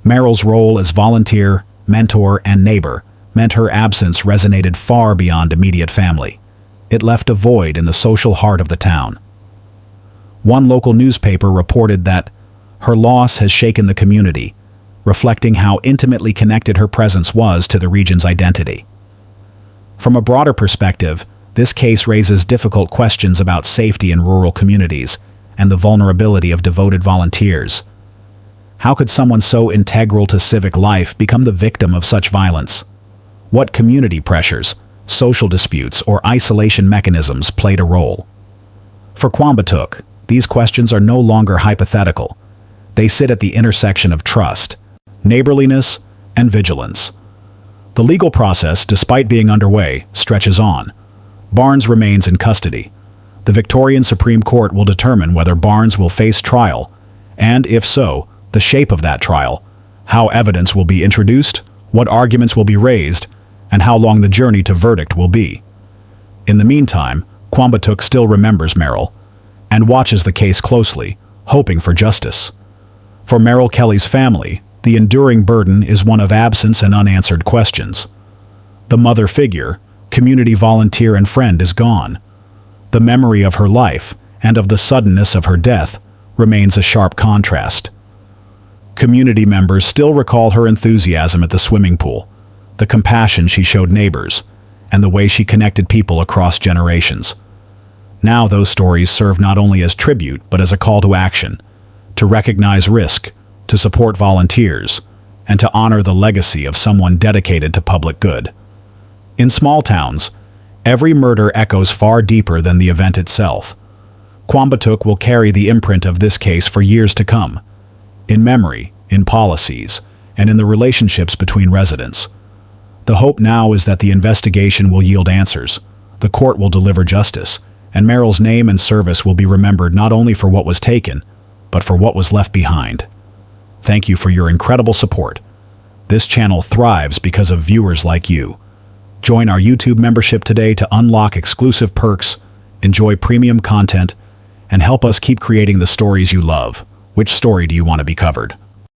Meryl's role as volunteer, mentor, and neighbor meant her absence resonated far beyond immediate family. It left a void in the social heart of the town. One local newspaper reported that her loss has shaken the community, reflecting how intimately connected her presence was to the region's identity. From a broader perspective, this case raises difficult questions about safety in rural communities and the vulnerability of devoted volunteers. How could someone so integral to civic life become the victim of such violence? What community pressures, social disputes, or isolation mechanisms played a role? For Quambatook, these questions are no longer hypothetical. They sit at the intersection of trust, neighborliness, and vigilance. The legal process, despite being underway, stretches on. Barnes remains in custody. The Victorian Supreme Court will determine whether Barnes will face trial, and if so, the shape of that trial, how evidence will be introduced, what arguments will be raised, and how long the journey to verdict will be. In the meantime, Quambatook still remembers Meryl and watches the case closely, hoping for justice. For Meryl Kelly's family, the enduring burden is one of absence and unanswered questions. The mother figure, community volunteer and friend is gone. The memory of her life and of the suddenness of her death remains a sharp contrast. Community members still recall her enthusiasm at the swimming pool, the compassion she showed neighbors, and the way she connected people across generations. Now those stories serve not only as tribute but as a call to action, to recognize risk, to support volunteers, and to honor the legacy of someone dedicated to public good. In small towns, every murder echoes far deeper than the event itself. Quambatook will carry the imprint of this case for years to come, in memory, in policies, and in the relationships between residents. The hope now is that the investigation will yield answers, the court will deliver justice, and Meryl's name and service will be remembered not only for what was taken, but for what was left behind. Thank you for your incredible support. This channel thrives because of viewers like you. Join our YouTube membership today to unlock exclusive perks, enjoy premium content, and help us keep creating the stories you love. Which story do you want to be covered?